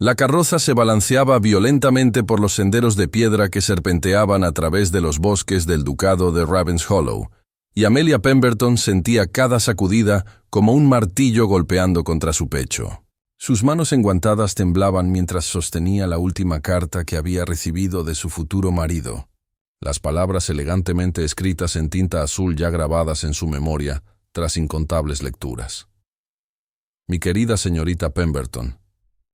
La carroza se balanceaba violentamente por los senderos de piedra que serpenteaban a través de los bosques del ducado de Ravenshollow, y Amelia Pemberton sentía cada sacudida como un martillo golpeando contra su pecho. Sus manos enguantadas temblaban mientras sostenía la última carta que había recibido de su futuro marido. Las palabras elegantemente escritas en tinta azul ya grabadas en su memoria tras incontables lecturas. Mi querida señorita Pemberton,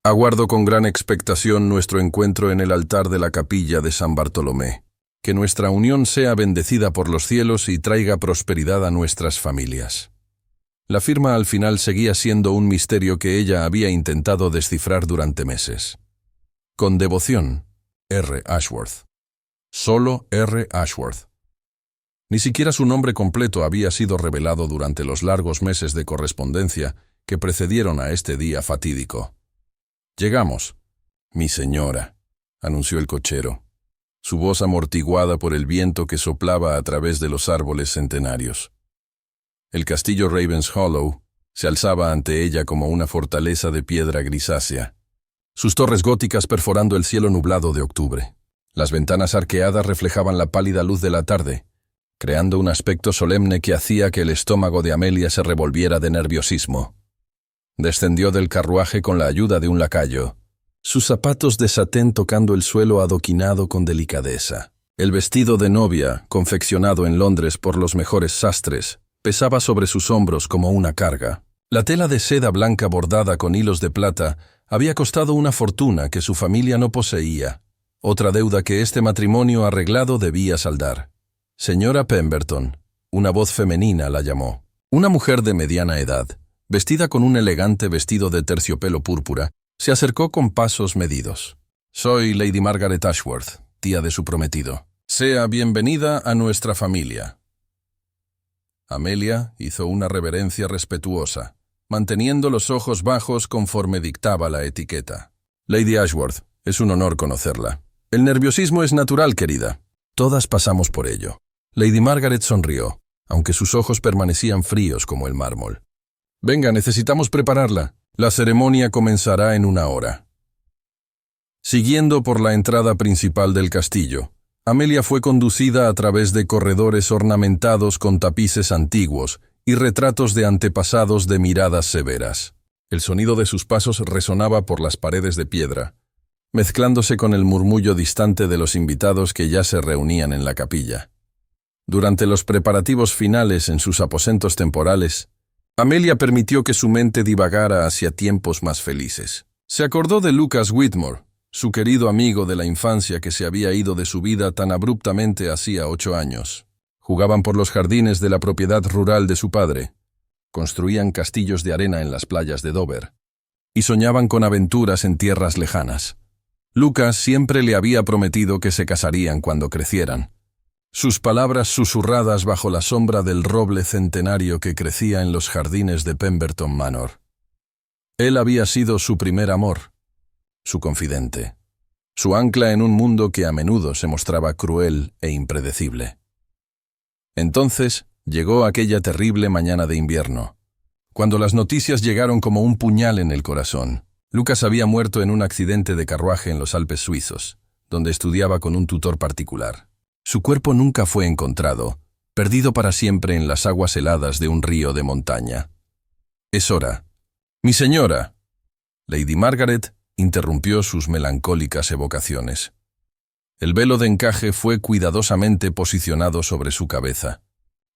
aguardo con gran expectación nuestro encuentro en el altar de la capilla de San Bartolomé. Que nuestra unión sea bendecida por los cielos y traiga prosperidad a nuestras familias. La firma al final seguía siendo un misterio que ella había intentado descifrar durante meses. Con devoción, R. Ashworth. Solo R. Ashworth. Ni siquiera su nombre completo había sido revelado durante los largos meses de correspondencia que precedieron a este día fatídico. «Llegamos, mi señora», anunció el cochero, su voz amortiguada por el viento que soplaba a través de los árboles centenarios. El castillo Ravenshollow se alzaba ante ella como una fortaleza de piedra grisácea, sus torres góticas perforando el cielo nublado de octubre. Las ventanas arqueadas reflejaban la pálida luz de la tarde, creando un aspecto solemne que hacía que el estómago de Amelia se revolviera de nerviosismo. Descendió del carruaje con la ayuda de un lacayo, sus zapatos de satén tocando el suelo adoquinado con delicadeza. El vestido de novia, confeccionado en Londres por los mejores sastres, pesaba sobre sus hombros como una carga. La tela de seda blanca bordada con hilos de plata había costado una fortuna que su familia no poseía, otra deuda que este matrimonio arreglado debía saldar. Señora Pemberton, una voz femenina la llamó. Una mujer de mediana edad, vestida con un elegante vestido de terciopelo púrpura, se acercó con pasos medidos. «Soy Lady Margaret Ashworth, tía de su prometido. Sea bienvenida a nuestra familia». Amelia hizo una reverencia respetuosa, manteniendo los ojos bajos conforme dictaba la etiqueta. «Lady Ashworth, es un honor conocerla. El nerviosismo es natural, querida. Todas pasamos por ello». Lady Margaret sonrió, aunque sus ojos permanecían fríos como el mármol. «Venga, necesitamos prepararla. La ceremonia comenzará en 1 hora». Siguiendo por la entrada principal del castillo, Amelia fue conducida a través de corredores ornamentados con tapices antiguos y retratos de antepasados de miradas severas. El sonido de sus pasos resonaba por las paredes de piedra, mezclándose con el murmullo distante de los invitados que ya se reunían en la capilla. Durante los preparativos finales en sus aposentos temporales, Amelia permitió que su mente divagara hacia tiempos más felices. Se acordó de Lucas Whitmore, su querido amigo de la infancia que se había ido de su vida tan abruptamente hacía 8 años. Jugaban por los jardines de la propiedad rural de su padre, construían castillos de arena en las playas de Dover, y soñaban con aventuras en tierras lejanas. Lucas siempre le había prometido que se casarían cuando crecieran. Sus palabras susurradas bajo la sombra del roble centenario que crecía en los jardines de Pemberton Manor. Él había sido su primer amor, su confidente, su ancla en un mundo que a menudo se mostraba cruel e impredecible. Entonces llegó aquella terrible mañana de invierno, cuando las noticias llegaron como un puñal en el corazón. Lucas había muerto en un accidente de carruaje en los Alpes suizos, donde estudiaba con un tutor particular. Su cuerpo nunca fue encontrado, perdido para siempre en las aguas heladas de un río de montaña. «Es hora. Mi señora». Lady Margaret interrumpió sus melancólicas evocaciones. El velo de encaje fue cuidadosamente posicionado sobre su cabeza,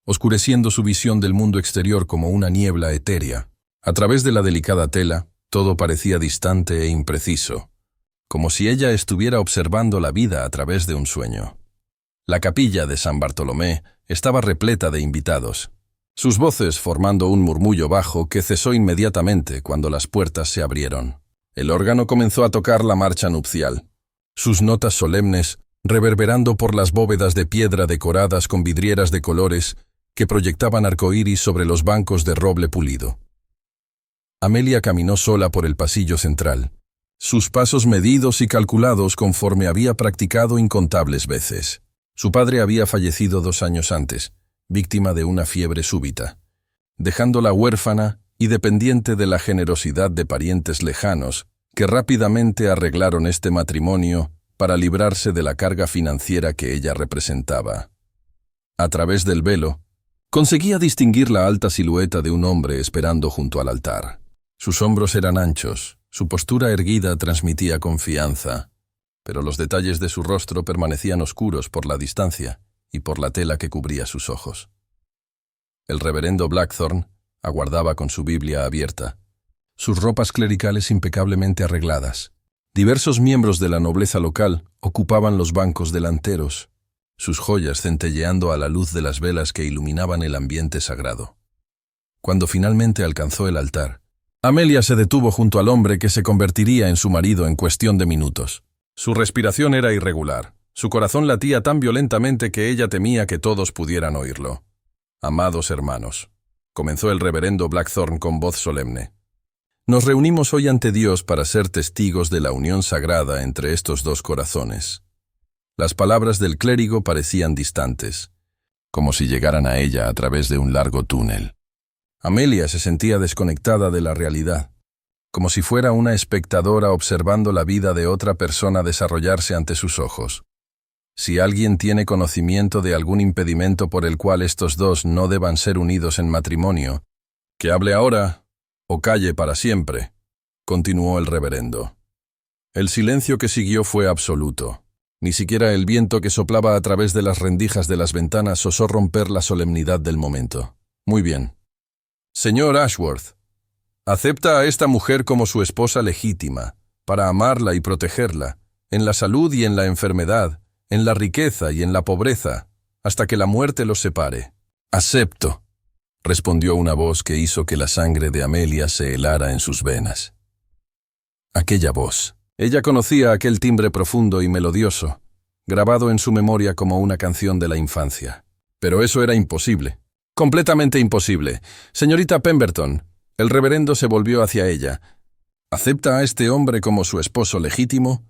oscureciendo su visión del mundo exterior como una niebla etérea. A través de la delicada tela, todo parecía distante e impreciso, como si ella estuviera observando la vida a través de un sueño. La capilla de San Bartolomé estaba repleta de invitados, sus voces formando un murmullo bajo que cesó inmediatamente cuando las puertas se abrieron. El órgano comenzó a tocar la marcha nupcial, sus notas solemnes reverberando por las bóvedas de piedra decoradas con vidrieras de colores que proyectaban arcoíris sobre los bancos de roble pulido. Amelia caminó sola por el pasillo central, sus pasos medidos y calculados conforme había practicado incontables veces. Su padre había fallecido 2 años antes, víctima de una fiebre súbita, dejándola huérfana y dependiente de la generosidad de parientes lejanos que rápidamente arreglaron este matrimonio para librarse de la carga financiera que ella representaba. A través del velo, conseguía distinguir la alta silueta de un hombre esperando junto al altar. Sus hombros eran anchos, su postura erguida transmitía confianza, pero los detalles de su rostro permanecían oscuros por la distancia y por la tela que cubría sus ojos. El reverendo Blackthorne aguardaba con su Biblia abierta, sus ropas clericales impecablemente arregladas. Diversos miembros de la nobleza local ocupaban los bancos delanteros, sus joyas centelleando a la luz de las velas que iluminaban el ambiente sagrado. Cuando finalmente alcanzó el altar, Amelia se detuvo junto al hombre que se convertiría en su marido en cuestión de minutos. Su respiración era irregular. Su corazón latía tan violentamente que ella temía que todos pudieran oírlo. «Amados hermanos», comenzó el reverendo Blackthorne con voz solemne, «nos reunimos hoy ante Dios para ser testigos de la unión sagrada entre estos dos corazones». Las palabras del clérigo parecían distantes, como si llegaran a ella a través de un largo túnel. Amelia se sentía desconectada de la realidad, como si fuera una espectadora observando la vida de otra persona desarrollarse ante sus ojos. Si alguien tiene conocimiento de algún impedimento por el cual estos dos no deban ser unidos en matrimonio, que hable ahora o calle para siempre, continuó el reverendo. El silencio que siguió fue absoluto. Ni siquiera el viento que soplaba a través de las rendijas de las ventanas osó romper la solemnidad del momento. Muy bien. Señor Ashworth, acepta a esta mujer como su esposa legítima, para amarla y protegerla, en la salud y en la enfermedad, en la riqueza y en la pobreza, hasta que la muerte los separe. Acepto, respondió una voz que hizo que la sangre de Amelia se helara en sus venas. Aquella voz. Ella conocía aquel timbre profundo y melodioso, grabado en su memoria como una canción de la infancia. Pero eso era imposible. Completamente imposible. Señorita Pemberton, el reverendo se volvió hacia ella. ¿Acepta a este hombre como su esposo legítimo?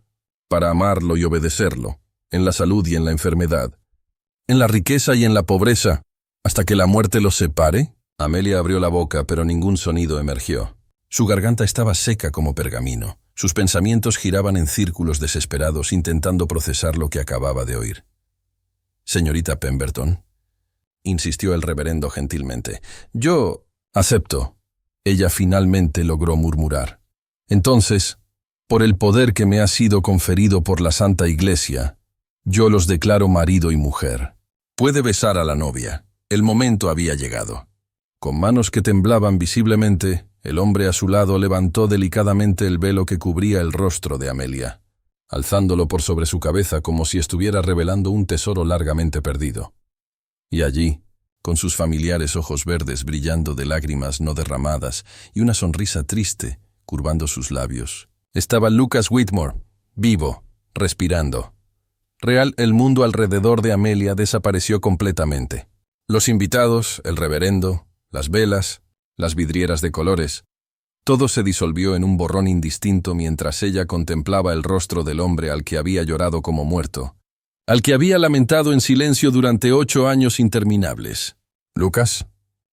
Para amarlo y obedecerlo, en la salud y en la enfermedad, en la riqueza y en la pobreza, hasta que la muerte los separe. Amelia abrió la boca, pero ningún sonido emergió. Su garganta estaba seca como pergamino. Sus pensamientos giraban en círculos desesperados intentando procesar lo que acababa de oír. «Señorita Pemberton», insistió el reverendo gentilmente, «yo acepto». Ella finalmente logró murmurar. «Entonces, por el poder que me ha sido conferido por la Santa Iglesia, yo los declaro marido y mujer. Puede besar a la novia. El momento había llegado». Con manos que temblaban visiblemente, el hombre a su lado levantó delicadamente el velo que cubría el rostro de Amelia, alzándolo por sobre su cabeza como si estuviera revelando un tesoro largamente perdido. Y allí, con sus familiares ojos verdes brillando de lágrimas no derramadas y una sonrisa triste curvando sus labios, estaba Lucas Whitmore, vivo, respirando. Real, el mundo alrededor de Amelia desapareció completamente. Los invitados, el reverendo, las velas, las vidrieras de colores, todo se disolvió en un borrón indistinto mientras ella contemplaba el rostro del hombre al que había llorado como muerto, al que había lamentado en silencio durante 8 años interminables. «Lucas»,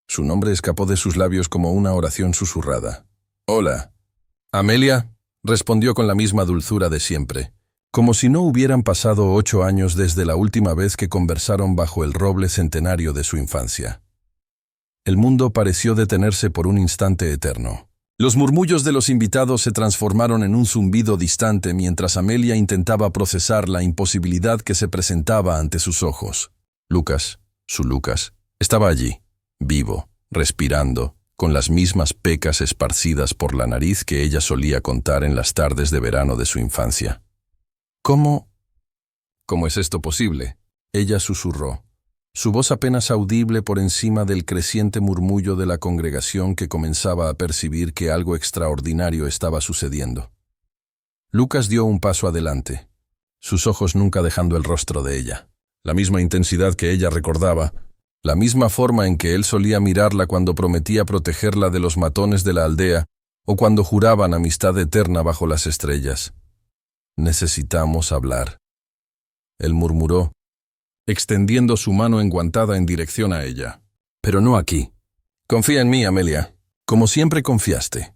su nombre escapó de sus labios como una oración susurrada. «Hola». «Amelia», respondió con la misma dulzura de siempre, como si no hubieran pasado 8 años desde la última vez que conversaron bajo el roble centenario de su infancia. El mundo pareció detenerse por un instante eterno. Los murmullos de los invitados se transformaron en un zumbido distante mientras Amelia intentaba procesar la imposibilidad que se presentaba ante sus ojos. Lucas, su Lucas, estaba allí, vivo, respirando, con las mismas pecas esparcidas por la nariz que ella solía contar en las tardes de verano de su infancia. «¿Cómo es esto posible?», ella susurró, su voz apenas audible por encima del creciente murmullo de la congregación que comenzaba a percibir que algo extraordinario estaba sucediendo. Lucas dio un paso adelante, sus ojos nunca dejando el rostro de ella. La misma intensidad que ella recordaba, la misma forma en que él solía mirarla cuando prometía protegerla de los matones de la aldea o cuando juraban amistad eterna bajo las estrellas. «Necesitamos hablar», él murmuró, extendiendo su mano enguantada en dirección a ella. «Pero no aquí. Confía en mí, Amelia, como siempre confiaste».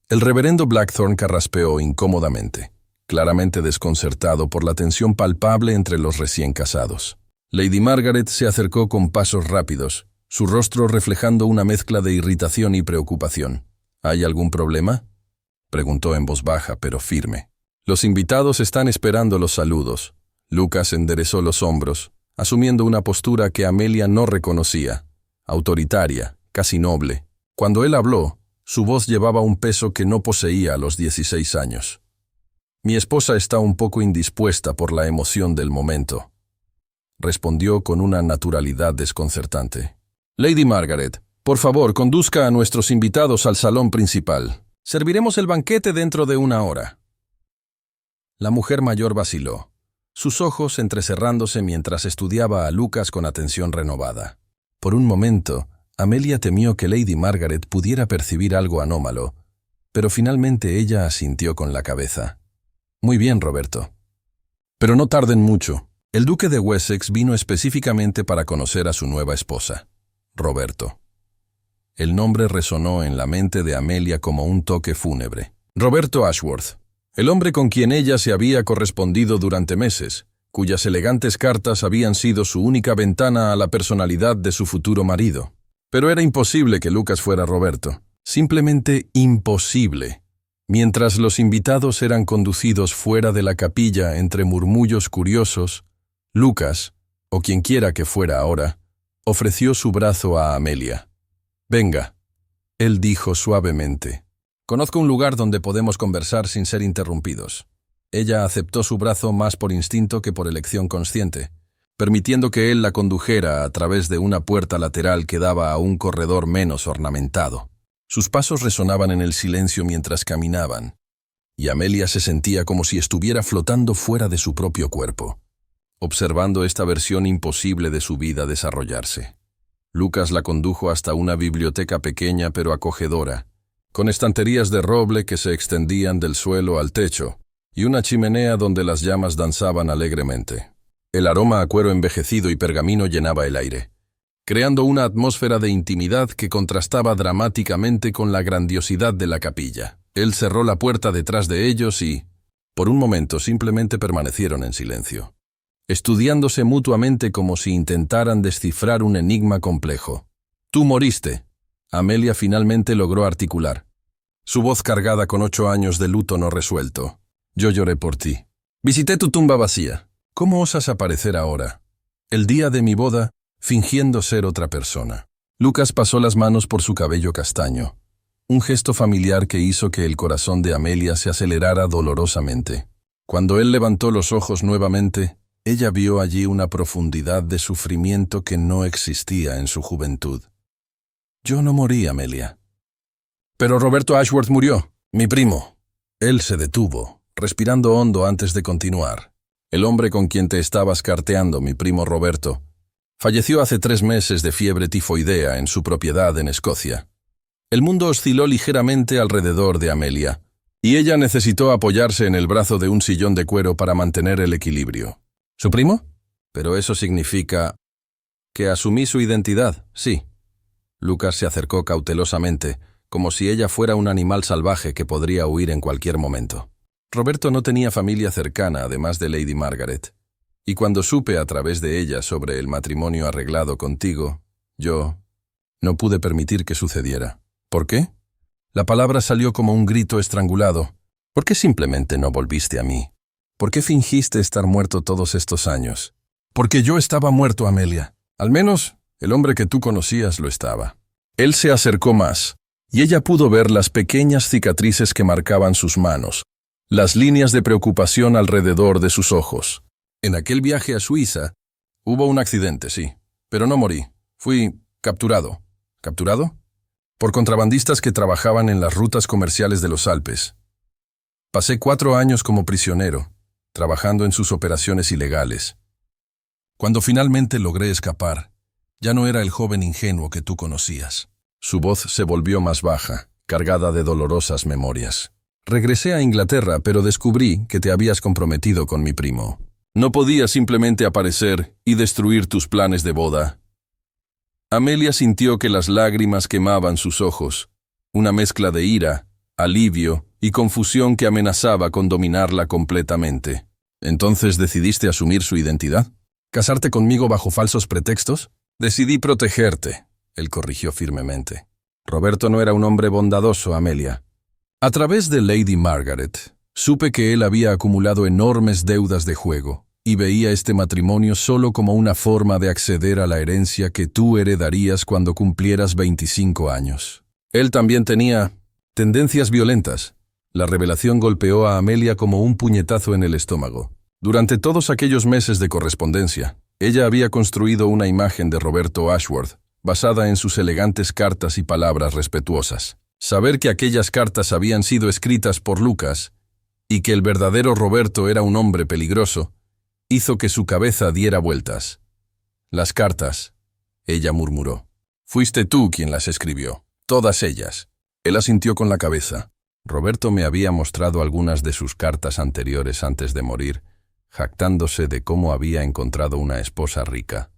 El reverendo Blackthorne carraspeó incómodamente, claramente desconcertado por la tensión palpable entre los recién casados. Lady Margaret se acercó con pasos rápidos, su rostro reflejando una mezcla de irritación y preocupación. ¿Hay algún problema?, preguntó en voz baja pero firme. Los invitados están esperando los saludos. Lucas enderezó los hombros, asumiendo una postura que Amelia no reconocía, autoritaria, casi noble. Cuando él habló, su voz llevaba un peso que no poseía a los 16 años. Mi esposa está un poco indispuesta por la emoción del momento, respondió con una naturalidad desconcertante. Lady Margaret, por favor, conduzca a nuestros invitados al salón principal. Serviremos el banquete dentro de 1 hora. La mujer mayor vaciló, sus ojos entrecerrándose mientras estudiaba a Lucas con atención renovada. Por un momento, Amelia temió que Lady Margaret pudiera percibir algo anómalo, pero finalmente ella asintió con la cabeza. Muy bien, Roberto. Pero no tarden mucho. El duque de Wessex vino específicamente para conocer a su nueva esposa, Roberto. El nombre resonó en la mente de Amelia como un toque fúnebre. Roberto Ashworth, el hombre con quien ella se había correspondido durante meses, cuyas elegantes cartas habían sido su única ventana a la personalidad de su futuro marido. Pero era imposible que Lucas fuera Roberto. Simplemente imposible. Mientras los invitados eran conducidos fuera de la capilla entre murmullos curiosos, Lucas, o quienquiera que fuera ahora, ofreció su brazo a Amelia. «Venga», él dijo suavemente. «Conozco un lugar donde podemos conversar sin ser interrumpidos». Ella aceptó su brazo más por instinto que por elección consciente, permitiendo que él la condujera a través de una puerta lateral que daba a un corredor menos ornamentado. Sus pasos resonaban en el silencio mientras caminaban, y Amelia se sentía como si estuviera flotando fuera de su propio cuerpo, observando esta versión imposible de su vida desarrollarse. Lucas la condujo hasta una biblioteca pequeña pero acogedora, con estanterías de roble que se extendían del suelo al techo, y una chimenea donde las llamas danzaban alegremente. El aroma a cuero envejecido y pergamino llenaba el aire, creando una atmósfera de intimidad que contrastaba dramáticamente con la grandiosidad de la capilla. Él cerró la puerta detrás de ellos y, por un momento, simplemente permanecieron en silencio, estudiándose mutuamente como si intentaran descifrar un enigma complejo. «Tú moriste», Amelia finalmente logró articular, su voz cargada con 8 años de luto no resuelto. «Yo lloré por ti. Visité tu tumba vacía. ¿Cómo osas aparecer ahora, el día de mi boda, fingiendo ser otra persona?» Lucas pasó las manos por su cabello castaño, un gesto familiar que hizo que el corazón de Amelia se acelerara dolorosamente. Cuando él levantó los ojos nuevamente, ella vio allí una profundidad de sufrimiento que no existía en su juventud. «Yo no morí, Amelia». «Pero Roberto Ashworth murió, mi primo». Él se detuvo, respirando hondo antes de continuar. «El hombre con quien te estabas carteando, mi primo Roberto, falleció hace 3 meses de fiebre tifoidea en su propiedad en Escocia». El mundo osciló ligeramente alrededor de Amelia, y ella necesitó apoyarse en el brazo de un sillón de cuero para mantener el equilibrio. «¿Su primo? Pero eso significa que asumí su identidad, sí». Lucas se acercó cautelosamente, como si ella fuera un animal salvaje que podría huir en cualquier momento. «Roberto no tenía familia cercana, además de Lady Margaret. Y cuando supe a través de ella sobre el matrimonio arreglado contigo, yo no pude permitir que sucediera». «¿Por qué?». La palabra salió como un grito estrangulado. «¿Por qué simplemente no volviste a mí? ¿Por qué fingiste estar muerto todos estos años?». «Porque yo estaba muerto, Amelia. Al menos el hombre que tú conocías lo estaba». Él se acercó más, y ella pudo ver las pequeñas cicatrices que marcaban sus manos, las líneas de preocupación alrededor de sus ojos. «En aquel viaje a Suiza hubo un accidente, sí, pero no morí. Fui capturado». «¿Capturado?». «Por contrabandistas que trabajaban en las rutas comerciales de los Alpes. Pasé 4 años como prisionero, trabajando en sus operaciones ilegales. Cuando finalmente logré escapar, ya no era el joven ingenuo que tú conocías». Su voz se volvió más baja, cargada de dolorosas memorias. «Regresé a Inglaterra, pero descubrí que te habías comprometido con mi primo. No podía simplemente aparecer y destruir tus planes de boda». Amelia sintió que las lágrimas quemaban sus ojos, una mezcla de ira, alivio y confusión que amenazaba con dominarla completamente. ¿Entonces decidiste asumir su identidad? ¿Casarte conmigo bajo falsos pretextos? Decidí protegerte, él corrigió firmemente. Roberto no era un hombre bondadoso, Amelia. A través de Lady Margaret, supe que él había acumulado enormes deudas de juego y veía este matrimonio solo como una forma de acceder a la herencia que tú heredarías cuando cumplieras 25 años. Él también tenía tendencias violentas. La revelación golpeó a Amelia como un puñetazo en el estómago. Durante todos aquellos meses de correspondencia, ella había construido una imagen de Roberto Ashworth, basada en sus elegantes cartas y palabras respetuosas. Saber que aquellas cartas habían sido escritas por Lucas y que el verdadero Roberto era un hombre peligroso, hizo que su cabeza diera vueltas. Las cartas, ella murmuró. Fuiste tú quien las escribió, todas ellas. Él asintió con la cabeza. Roberto me había mostrado algunas de sus cartas anteriores antes de morir, jactándose de cómo había encontrado una esposa rica.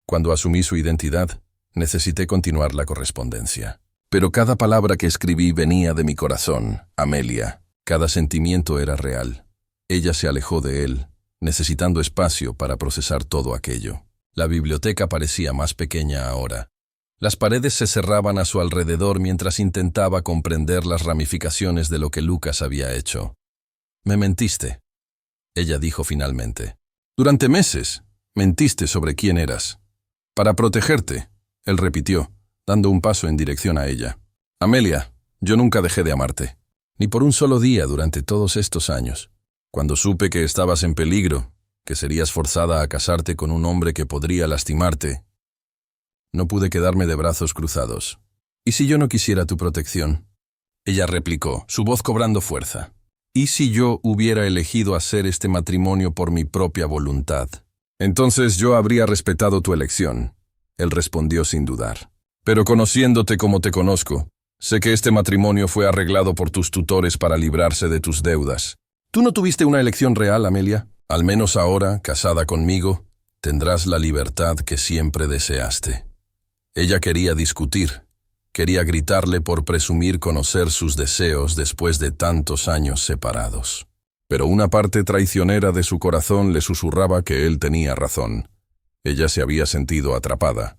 Cuando asumí su identidad, necesité continuar la correspondencia. Pero cada palabra que escribí venía de mi corazón, Amelia. Cada sentimiento era real. Ella se alejó de él, necesitando espacio para procesar todo aquello. La biblioteca parecía más pequeña ahora. Las paredes se cerraban a su alrededor mientras intentaba comprender las ramificaciones de lo que Lucas había hecho. «Me mentiste», ella dijo finalmente. «Durante meses, mentiste sobre quién eras. Para protegerte», él repitió, dando un paso en dirección a ella. «Amelia, yo nunca dejé de amarte, ni por un solo día durante todos estos años. Cuando supe que estabas en peligro, que serías forzada a casarte con un hombre que podría lastimarte, no pude quedarme de brazos cruzados. ¿Y si yo no quisiera tu protección?», ella replicó, su voz cobrando fuerza. «¿Y si yo hubiera elegido hacer este matrimonio por mi propia voluntad? Entonces yo habría respetado tu elección», él respondió sin dudar. «Pero conociéndote como te conozco, sé que este matrimonio fue arreglado por tus tutores para librarse de tus deudas. ¿Tú no tuviste una elección real, Amelia? Al menos ahora, casada conmigo, tendrás la libertad que siempre deseaste». Ella quería discutir, quería gritarle por presumir conocer sus deseos después de tantos años separados. Pero una parte traicionera de su corazón le susurraba que él tenía razón. Ella se había sentido atrapada,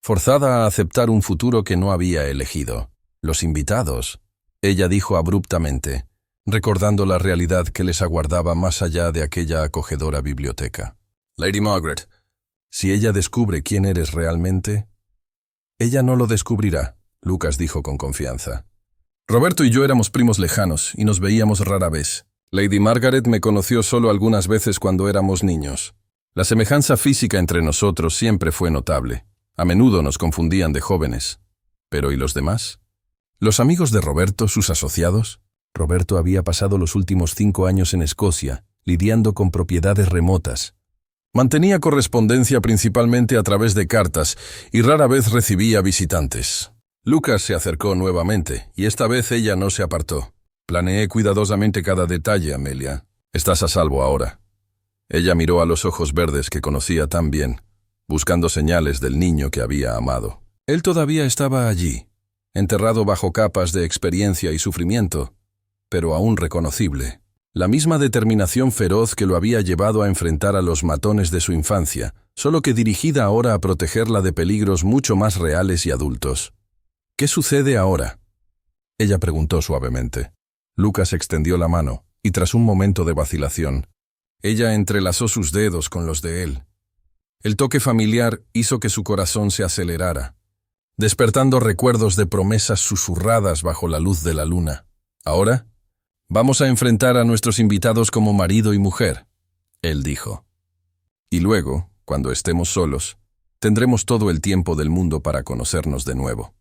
forzada a aceptar un futuro que no había elegido. «Los invitados», ella dijo abruptamente, recordando la realidad que les aguardaba más allá de aquella acogedora biblioteca. «Lady Margaret, si ella descubre quién eres realmente...» «Ella no lo descubrirá», Lucas dijo con confianza. «Roberto y yo éramos primos lejanos y nos veíamos rara vez. Lady Margaret me conoció solo algunas veces cuando éramos niños. La semejanza física entre nosotros siempre fue notable. A menudo nos confundían de jóvenes. Pero ¿y los demás? ¿Los amigos de Roberto, sus asociados?» Roberto había pasado los últimos 5 años en Escocia, lidiando con propiedades remotas. Mantenía correspondencia principalmente a través de cartas y rara vez recibía visitantes. Lucas se acercó nuevamente y esta vez ella no se apartó. «Planeé cuidadosamente cada detalle, Amelia. Estás a salvo ahora». Ella miró a los ojos verdes que conocía tan bien, buscando señales del niño que había amado. Él todavía estaba allí, enterrado bajo capas de experiencia y sufrimiento, pero aún reconocible. La misma determinación feroz que lo había llevado a enfrentar a los matones de su infancia, solo que dirigida ahora a protegerla de peligros mucho más reales y adultos. «¿Qué sucede ahora?», ella preguntó suavemente. Lucas extendió la mano, y tras un momento de vacilación, ella entrelazó sus dedos con los de él. El toque familiar hizo que su corazón se acelerara, despertando recuerdos de promesas susurradas bajo la luz de la luna. «Ahora, vamos a enfrentar a nuestros invitados como marido y mujer», él dijo. «Y luego, cuando estemos solos, tendremos todo el tiempo del mundo para conocernos de nuevo».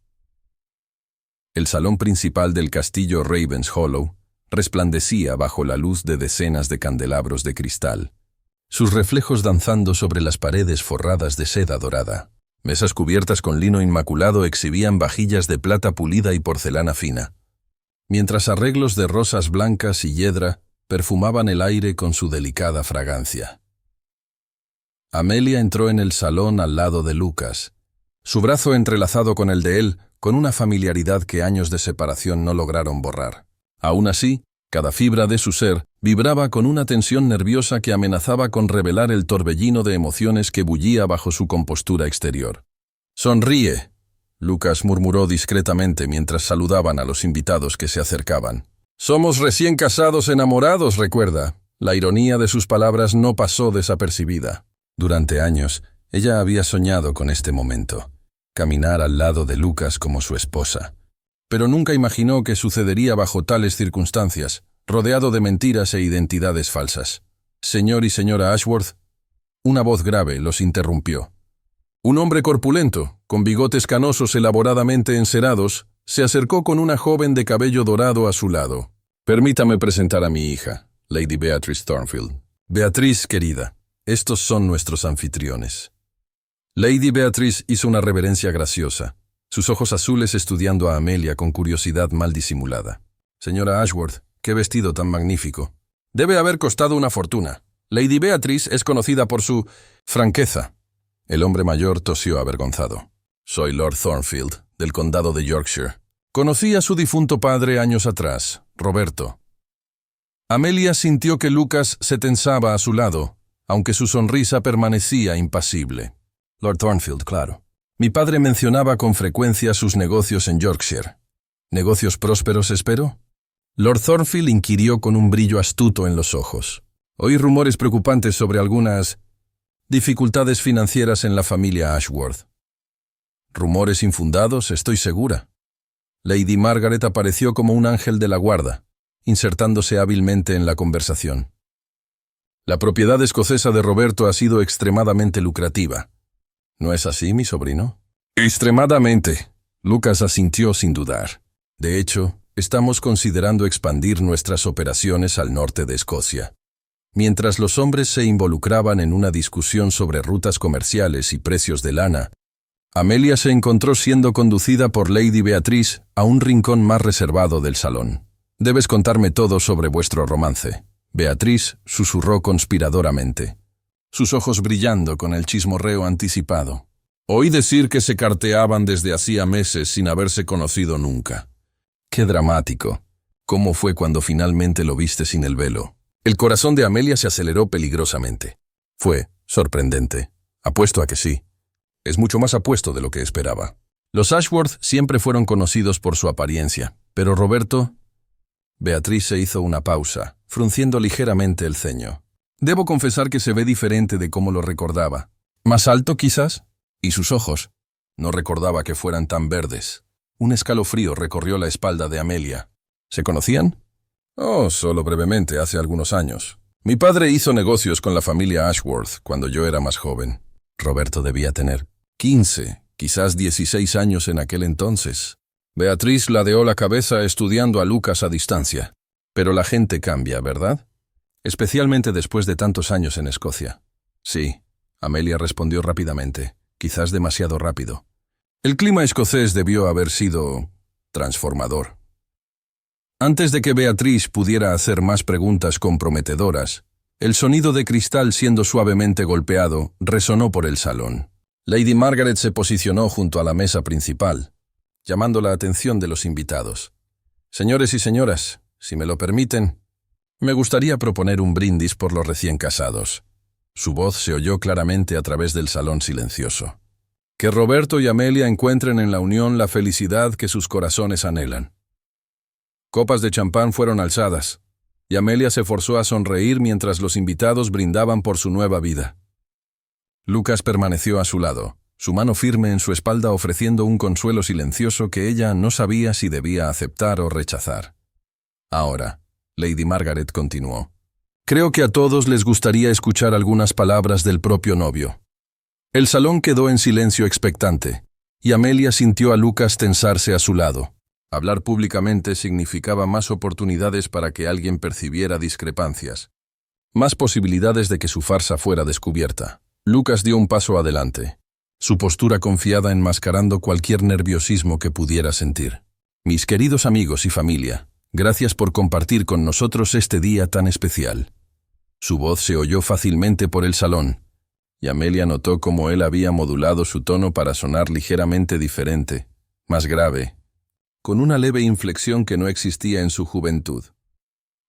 El salón principal del castillo Ravenshollow resplandecía bajo la luz de decenas de candelabros de cristal, sus reflejos danzando sobre las paredes forradas de seda dorada. Mesas cubiertas con lino inmaculado exhibían vajillas de plata pulida y porcelana fina, mientras arreglos de rosas blancas y hiedra perfumaban el aire con su delicada fragancia. Amelia entró en el salón al lado de Lucas, su brazo entrelazado con el de él, con una familiaridad que años de separación no lograron borrar. Aún así, cada fibra de su ser vibraba con una tensión nerviosa que amenazaba con revelar el torbellino de emociones que bullía bajo su compostura exterior. «Sonríe», Lucas murmuró discretamente mientras saludaban a los invitados que se acercaban. «Somos recién casados enamorados, recuerda». La ironía de sus palabras no pasó desapercibida. Durante años, ella había soñado con este momento, caminar al lado de Lucas como su esposa. Pero nunca imaginó que sucedería bajo tales circunstancias, rodeado de mentiras e identidades falsas. «Señor y señora Ashworth», una voz grave los interrumpió. Un hombre corpulento, con bigotes canosos elaboradamente encerados, se acercó con una joven de cabello dorado a su lado. «Permítame presentar a mi hija, Lady Beatrice Thornfield». «Beatriz, querida, estos son nuestros anfitriones». Lady Beatrice hizo una reverencia graciosa, sus ojos azules estudiando a Amelia con curiosidad mal disimulada. «Señora Ashworth, qué vestido tan magnífico. Debe haber costado una fortuna. Lady Beatrice es conocida por su franqueza». El hombre mayor tosió avergonzado. «Soy Lord Thornfield, del condado de Yorkshire. Conocí a su difunto padre años atrás, Roberto». Amelia sintió que Lucas se tensaba a su lado, aunque su sonrisa permanecía impasible. «Lord Thornfield, claro. Mi padre mencionaba con frecuencia sus negocios en Yorkshire. ¿Negocios prósperos, espero?» Lord Thornfield inquirió con un brillo astuto en los ojos. «Oí rumores preocupantes sobre algunas dificultades financieras en la familia Ashworth». «Rumores infundados, estoy segura». Lady Margaret apareció como un ángel de la guarda, insertándose hábilmente en la conversación. «La propiedad escocesa de Roberto ha sido extremadamente lucrativa. ¿No es así, mi sobrino?» «Extremadamente», Lucas asintió sin dudar. «De hecho, estamos considerando expandir nuestras operaciones al norte de Escocia». Mientras los hombres se involucraban en una discusión sobre rutas comerciales y precios de lana, Amelia se encontró siendo conducida por Lady Beatrice a un rincón más reservado del salón. «Debes contarme todo sobre vuestro romance», Beatrice susurró conspiradoramente, sus ojos brillando con el chismorreo anticipado. «Oí decir que se carteaban desde hacía meses sin haberse conocido nunca». «Qué dramático. ¿Cómo fue cuando finalmente lo viste sin el velo?» El corazón de Amelia se aceleró peligrosamente. Fue sorprendente. Apuesto a que sí. Es mucho más apuesto de lo que esperaba. Los Ashworth siempre fueron conocidos por su apariencia, pero Roberto... Beatriz se hizo una pausa, frunciendo ligeramente el ceño. «Debo confesar que se ve diferente de cómo lo recordaba. ¿Más alto, quizás? Y sus ojos. No recordaba que fueran tan verdes». Un escalofrío recorrió la espalda de Amelia. «¿Se conocían?» «Oh, solo brevemente, hace algunos años. Mi padre hizo negocios con la familia Ashworth cuando yo era más joven». Roberto debía tener 15, quizás 16 años en aquel entonces. Beatriz ladeó la cabeza estudiando a Lucas a distancia. «Pero la gente cambia, ¿verdad? Especialmente después de tantos años en Escocia». «Sí», Amelia respondió rápidamente, quizás demasiado rápido. «El clima escocés debió haber sido transformador». Antes de que Beatriz pudiera hacer más preguntas comprometedoras, el sonido de cristal siendo suavemente golpeado resonó por el salón. Lady Margaret se posicionó junto a la mesa principal, llamando la atención de los invitados. «Señores y señoras, si me lo permiten, me gustaría proponer un brindis por los recién casados». Su voz se oyó claramente a través del salón silencioso. «Que Roberto y Amelia encuentren en la unión la felicidad que sus corazones anhelan». Copas de champán fueron alzadas, y Amelia se forzó a sonreír mientras los invitados brindaban por su nueva vida. Lucas permaneció a su lado, su mano firme en su espalda ofreciendo un consuelo silencioso que ella no sabía si debía aceptar o rechazar. «Ahora», Lady Margaret continuó, «creo que a todos les gustaría escuchar algunas palabras del propio novio». El salón quedó en silencio expectante, y Amelia sintió a Lucas tensarse a su lado. Hablar públicamente significaba más oportunidades para que alguien percibiera discrepancias, más posibilidades de que su farsa fuera descubierta. Lucas dio un paso adelante, su postura confiada enmascarando cualquier nerviosismo que pudiera sentir. «Mis queridos amigos y familia, gracias por compartir con nosotros este día tan especial». Su voz se oyó fácilmente por el salón, y Amelia notó cómo él había modulado su tono para sonar ligeramente diferente, más grave, con una leve inflexión que no existía en su juventud.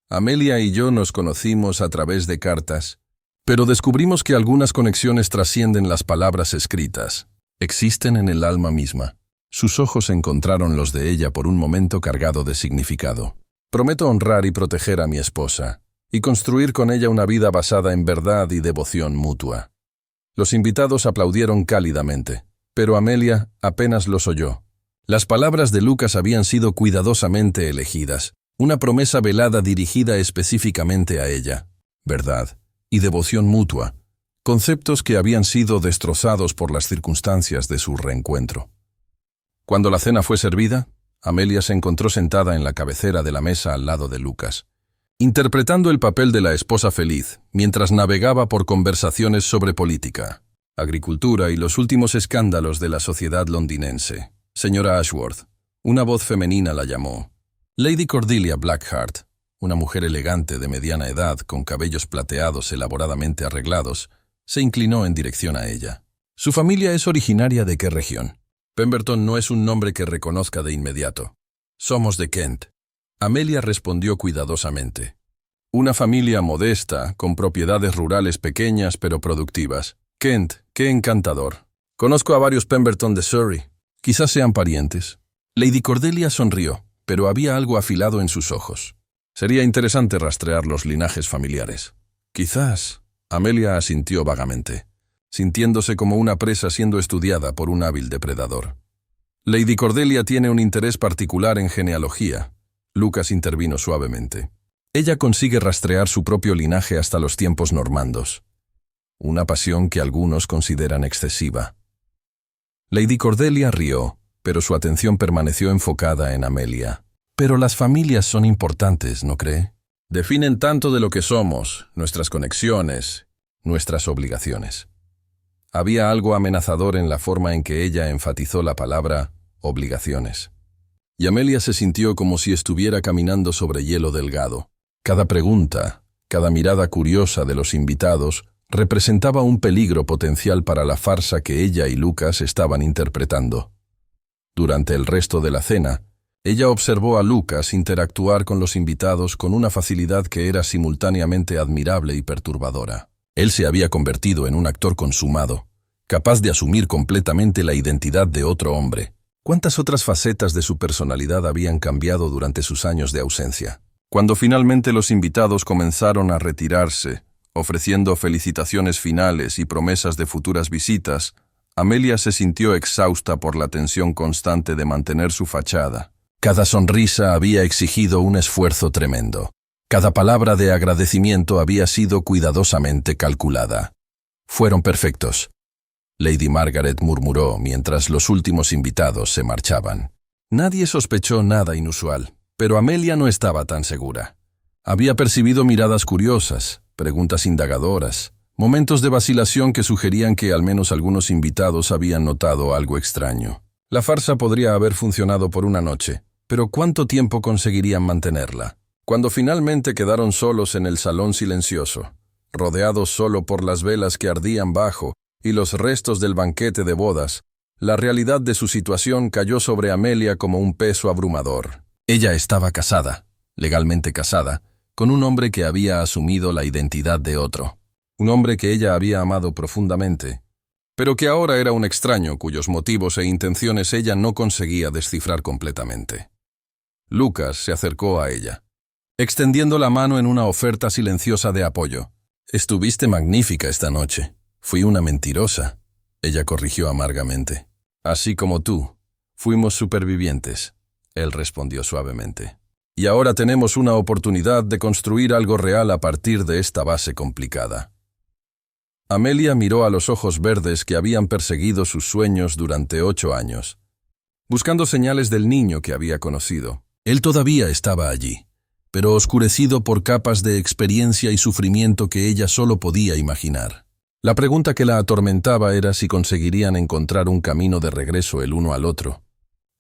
Amelia y yo nos conocimos a través de cartas, pero descubrimos que algunas conexiones trascienden las palabras escritas, existen en el alma misma. Sus ojos encontraron los de ella por un momento cargado de significado. Prometo honrar y proteger a mi esposa, y construir con ella una vida basada en verdad y devoción mutua. Los invitados aplaudieron cálidamente, pero Amelia apenas los oyó. Las palabras de Lucas habían sido cuidadosamente elegidas, una promesa velada dirigida específicamente a ella. Verdad y devoción mutua, conceptos que habían sido destrozados por las circunstancias de su reencuentro. Cuando la cena fue servida, Amelia se encontró sentada en la cabecera de la mesa al lado de Lucas, interpretando el papel de la esposa feliz, mientras navegaba por conversaciones sobre política, agricultura y los últimos escándalos de la sociedad londinense. Señora Ashworth, una voz femenina la llamó. Lady Cordelia Blackheart, una mujer elegante de mediana edad con cabellos plateados elaboradamente arreglados, se inclinó en dirección a ella. ¿Su familia es originaria de qué región? Pemberton no es un nombre que reconozca de inmediato. Somos de Kent. Amelia respondió cuidadosamente. Una familia modesta, con propiedades rurales pequeñas pero productivas. Kent, qué encantador. Conozco a varios Pemberton de Surrey. Quizás sean parientes. Lady Cordelia sonrió, pero había algo afilado en sus ojos. Sería interesante rastrear los linajes familiares. Quizás. Amelia asintió vagamente, sintiéndose como una presa siendo estudiada por un hábil depredador. Lady Cordelia tiene un interés particular en genealogía. Lucas intervino suavemente. Ella consigue rastrear su propio linaje hasta los tiempos normandos. Una pasión que algunos consideran excesiva. Lady Cordelia rió, pero su atención permaneció enfocada en Amelia. Pero las familias son importantes, ¿no cree? Definen tanto de lo que somos, nuestras conexiones, nuestras obligaciones. Había algo amenazador en la forma en que ella enfatizó la palabra obligaciones. Y Amelia se sintió como si estuviera caminando sobre hielo delgado. Cada pregunta, cada mirada curiosa de los invitados representaba un peligro potencial para la farsa que ella y Lucas estaban interpretando. Durante el resto de la cena, ella observó a Lucas interactuar con los invitados con una facilidad que era simultáneamente admirable y perturbadora. Él se había convertido en un actor consumado, capaz de asumir completamente la identidad de otro hombre. ¿Cuántas otras facetas de su personalidad habían cambiado durante sus años de ausencia? Cuando finalmente los invitados comenzaron a retirarse, ofreciendo felicitaciones finales y promesas de futuras visitas, Amelia se sintió exhausta por la tensión constante de mantener su fachada. Cada sonrisa había exigido un esfuerzo tremendo. Cada palabra de agradecimiento había sido cuidadosamente calculada. Fueron perfectos. Lady Margaret murmuró mientras los últimos invitados se marchaban. Nadie sospechó nada inusual, pero Amelia no estaba tan segura. Había percibido miradas curiosas, preguntas indagadoras, momentos de vacilación que sugerían que al menos algunos invitados habían notado algo extraño. La farsa podría haber funcionado por una noche, pero ¿cuánto tiempo conseguirían mantenerla? Cuando finalmente quedaron solos en el salón silencioso, rodeados solo por las velas que ardían bajo y los restos del banquete de bodas, la realidad de su situación cayó sobre Amelia como un peso abrumador. Ella estaba casada, legalmente casada, con un hombre que había asumido la identidad de otro. Un hombre que ella había amado profundamente, pero que ahora era un extraño cuyos motivos e intenciones ella no conseguía descifrar completamente. Lucas se acercó a ella, extendiendo la mano en una oferta silenciosa de apoyo. «Estuviste magnífica esta noche. Fui una mentirosa», ella corrigió amargamente. «Así como tú, fuimos supervivientes», él respondió suavemente. «Y ahora tenemos una oportunidad de construir algo real a partir de esta base complicada». Amelia miró a los ojos verdes que habían perseguido sus sueños durante 8 años, buscando señales del niño que había conocido. Él todavía estaba allí, pero oscurecido por capas de experiencia y sufrimiento que ella solo podía imaginar. La pregunta que la atormentaba era si conseguirían encontrar un camino de regreso el uno al otro,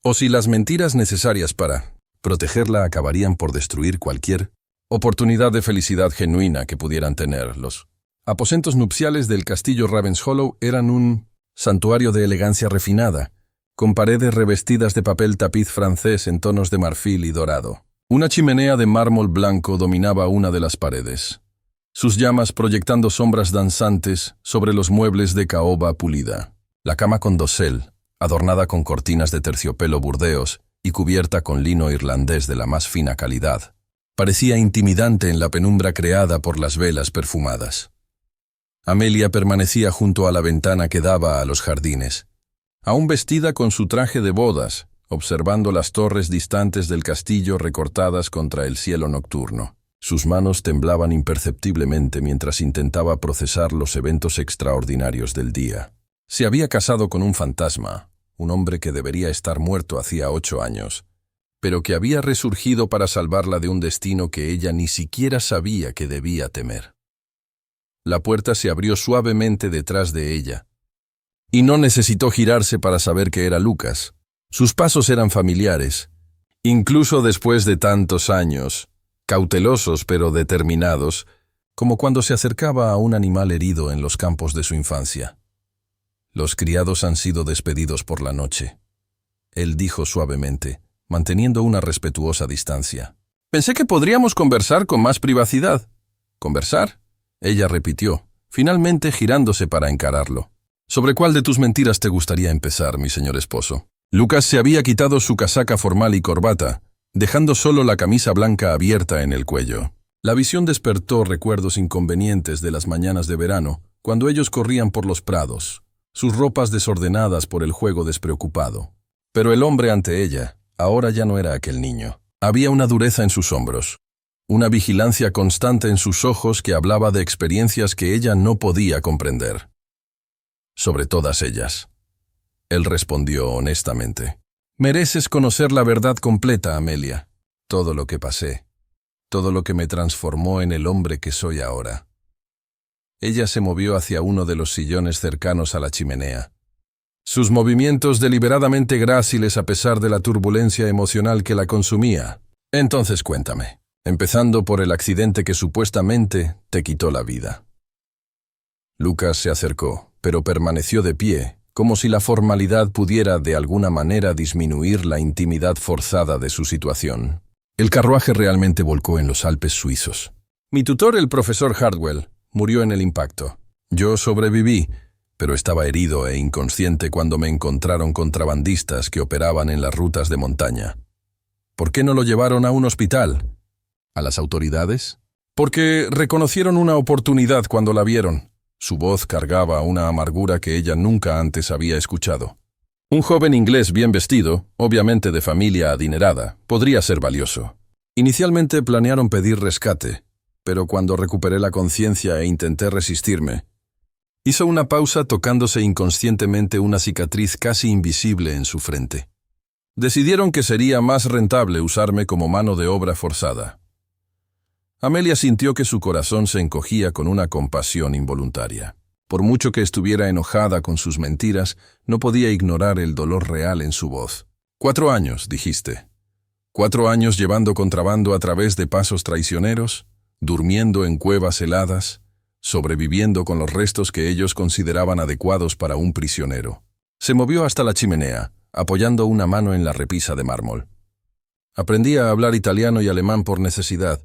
o si las mentiras necesarias para protegerla acabarían por destruir cualquier oportunidad de felicidad genuina que pudieran tener. Los aposentos nupciales del castillo Ravenshollow eran un santuario de elegancia refinada, con paredes revestidas de papel tapiz francés en tonos de marfil y dorado. Una chimenea de mármol blanco dominaba una de las paredes, sus llamas proyectando sombras danzantes sobre los muebles de caoba pulida. La cama con dosel, adornada con cortinas de terciopelo burdeos y cubierta con lino irlandés de la más fina calidad, parecía intimidante en la penumbra creada por las velas perfumadas. Amelia permanecía junto a la ventana que daba a los jardines, aún vestida con su traje de bodas, observando las torres distantes del castillo recortadas contra el cielo nocturno. Sus manos temblaban imperceptiblemente mientras intentaba procesar los eventos extraordinarios del día. Se había casado con un fantasma, un hombre que debería estar muerto hacía 8 años, pero que había resurgido para salvarla de un destino que ella ni siquiera sabía que debía temer. La puerta se abrió suavemente detrás de ella, y no necesitó girarse para saber que era Lucas. Sus pasos eran familiares, incluso después de tantos años, cautelosos pero determinados, como cuando se acercaba a un animal herido en los campos de su infancia. Los criados han sido despedidos por la noche, él dijo suavemente, manteniendo una respetuosa distancia. Pensé que podríamos conversar con más privacidad. ¿Conversar? Ella repitió, finalmente girándose para encararlo. ¿Sobre cuál de tus mentiras te gustaría empezar, mi señor esposo? Lucas se había quitado su casaca formal y corbata, dejando solo la camisa blanca abierta en el cuello. La visión despertó recuerdos inconvenientes de las mañanas de verano, cuando ellos corrían por los prados, sus ropas desordenadas por el juego despreocupado. Pero el hombre ante ella, ahora ya no era aquel niño. Había una dureza en sus hombros, una vigilancia constante en sus ojos que hablaba de experiencias que ella no podía comprender. Sobre todas ellas, él respondió honestamente. Mereces conocer la verdad completa, Amelia. Todo lo que pasé, todo lo que me transformó en el hombre que soy ahora. Ella se movió hacia uno de los sillones cercanos a la chimenea. Sus movimientos deliberadamente gráciles a pesar de la turbulencia emocional que la consumía. Entonces cuéntame, empezando por el accidente que supuestamente te quitó la vida. Lucas se acercó, pero permaneció de pie, como si la formalidad pudiera de alguna manera disminuir la intimidad forzada de su situación. El carruaje realmente volcó en los Alpes suizos. Mi tutor, el profesor Hardwell, murió en el impacto. Yo sobreviví, pero estaba herido e inconsciente cuando me encontraron contrabandistas que operaban en las rutas de montaña. ¿Por qué no lo llevaron a un hospital? ¿A las autoridades? Porque reconocieron una oportunidad cuando la vieron. Su voz cargaba una amargura que ella nunca antes había escuchado. Un joven inglés bien vestido, obviamente de familia adinerada, podría ser valioso. Inicialmente planearon pedir rescate, pero cuando recuperé la conciencia e intenté resistirme, hizo una pausa tocándose inconscientemente una cicatriz casi invisible en su frente. Decidieron que sería más rentable usarme como mano de obra forzada. Amelia sintió que su corazón se encogía con una compasión involuntaria. Por mucho que estuviera enojada con sus mentiras, no podía ignorar el dolor real en su voz. 4 años, dijiste. 4 años llevando contrabando a través de pasos traicioneros, durmiendo en cuevas heladas, sobreviviendo con los restos que ellos consideraban adecuados para un prisionero. Se movió hasta la chimenea, apoyando una mano en la repisa de mármol. Aprendí a hablar italiano y alemán por necesidad.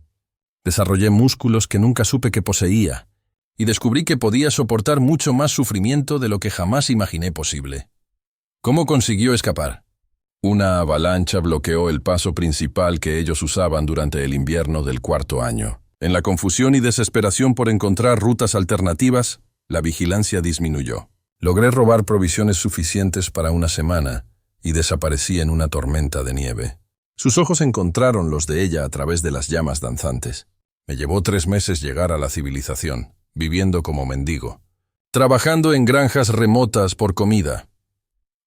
Desarrollé músculos que nunca supe que poseía, y descubrí que podía soportar mucho más sufrimiento de lo que jamás imaginé posible. ¿Cómo consiguió escapar? Una avalancha bloqueó el paso principal que ellos usaban durante el invierno del 4º año. En la confusión y desesperación por encontrar rutas alternativas, la vigilancia disminuyó. Logré robar provisiones suficientes para una semana y desaparecí en una tormenta de nieve. Sus ojos encontraron los de ella a través de las llamas danzantes. Me llevó 3 meses llegar a la civilización, viviendo como mendigo, trabajando en granjas remotas por comida.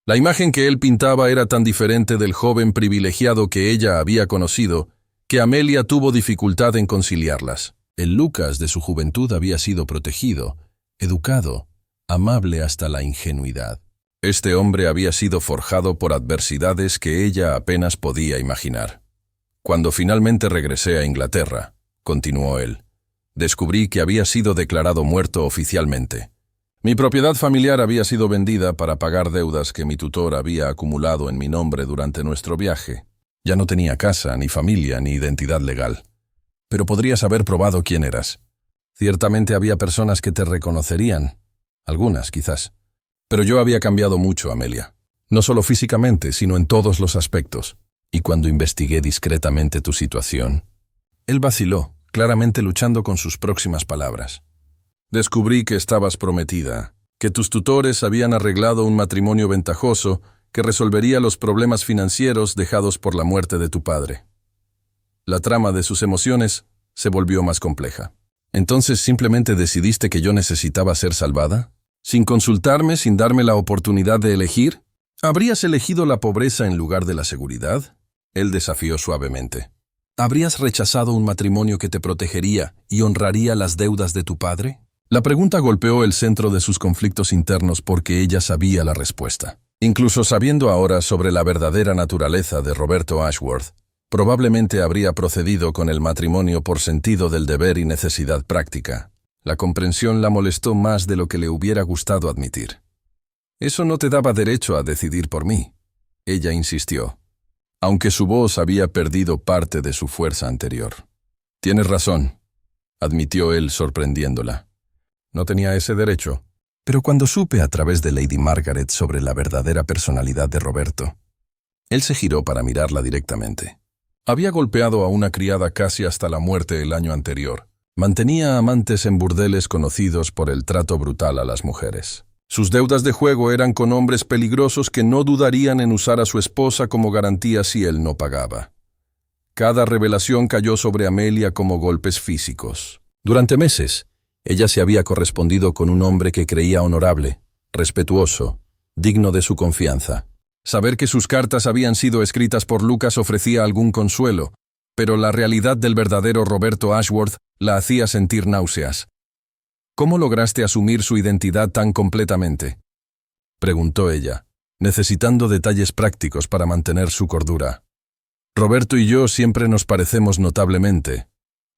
La imagen que él pintaba era tan diferente del joven privilegiado que ella había conocido, que Amelia tuvo dificultad en conciliarlas. El Lucas de su juventud había sido protegido, educado, amable hasta la ingenuidad. Este hombre había sido forjado por adversidades que ella apenas podía imaginar. Cuando finalmente regresé a Inglaterra, continuó él, descubrí que había sido declarado muerto oficialmente. Mi propiedad familiar había sido vendida para pagar deudas que mi tutor había acumulado en mi nombre durante nuestro viaje. Ya no tenía casa, ni familia, ni identidad legal. Pero podrías haber probado quién eras. Ciertamente había personas que te reconocerían. Algunas, quizás. Pero yo había cambiado mucho, Amelia. No solo físicamente, sino en todos los aspectos. Y cuando investigué discretamente tu situación, él vaciló, claramente luchando con sus próximas palabras. Descubrí que estabas prometida, que tus tutores habían arreglado un matrimonio ventajoso que resolvería los problemas financieros dejados por la muerte de tu padre. La trama de sus emociones se volvió más compleja. ¿Entonces simplemente decidiste que yo necesitaba ser salvada? ¿Sin consultarme, sin darme la oportunidad de elegir? ¿Habrías elegido la pobreza en lugar de la seguridad? Él desafió suavemente. ¿Habrías rechazado un matrimonio que te protegería y honraría las deudas de tu padre? La pregunta golpeó el centro de sus conflictos internos porque ella sabía la respuesta. Incluso sabiendo ahora sobre la verdadera naturaleza de Roberto Ashworth, probablemente habría procedido con el matrimonio por sentido del deber y necesidad práctica. La comprensión la molestó más de lo que le hubiera gustado admitir. Eso no te daba derecho a decidir por mí, ella insistió, aunque su voz había perdido parte de su fuerza anterior. Tienes razón, admitió él sorprendiéndola. No tenía ese derecho. Pero cuando supe a través de Lady Margaret sobre la verdadera personalidad de Roberto, él se giró para mirarla directamente. Había golpeado a una criada casi hasta la muerte el año anterior. Mantenía amantes en burdeles conocidos por el trato brutal a las mujeres. Sus deudas de juego eran con hombres peligrosos que no dudarían en usar a su esposa como garantía si él no pagaba. Cada revelación cayó sobre Amelia como golpes físicos. Durante meses, ella se había correspondido con un hombre que creía honorable, respetuoso, digno de su confianza. Saber que sus cartas habían sido escritas por Lucas ofrecía algún consuelo, pero la realidad del verdadero Roberto Ashworth la hacía sentir náuseas. ¿Cómo lograste asumir su identidad tan completamente?, preguntó ella, necesitando detalles prácticos para mantener su cordura. Roberto y yo siempre nos parecemos notablemente.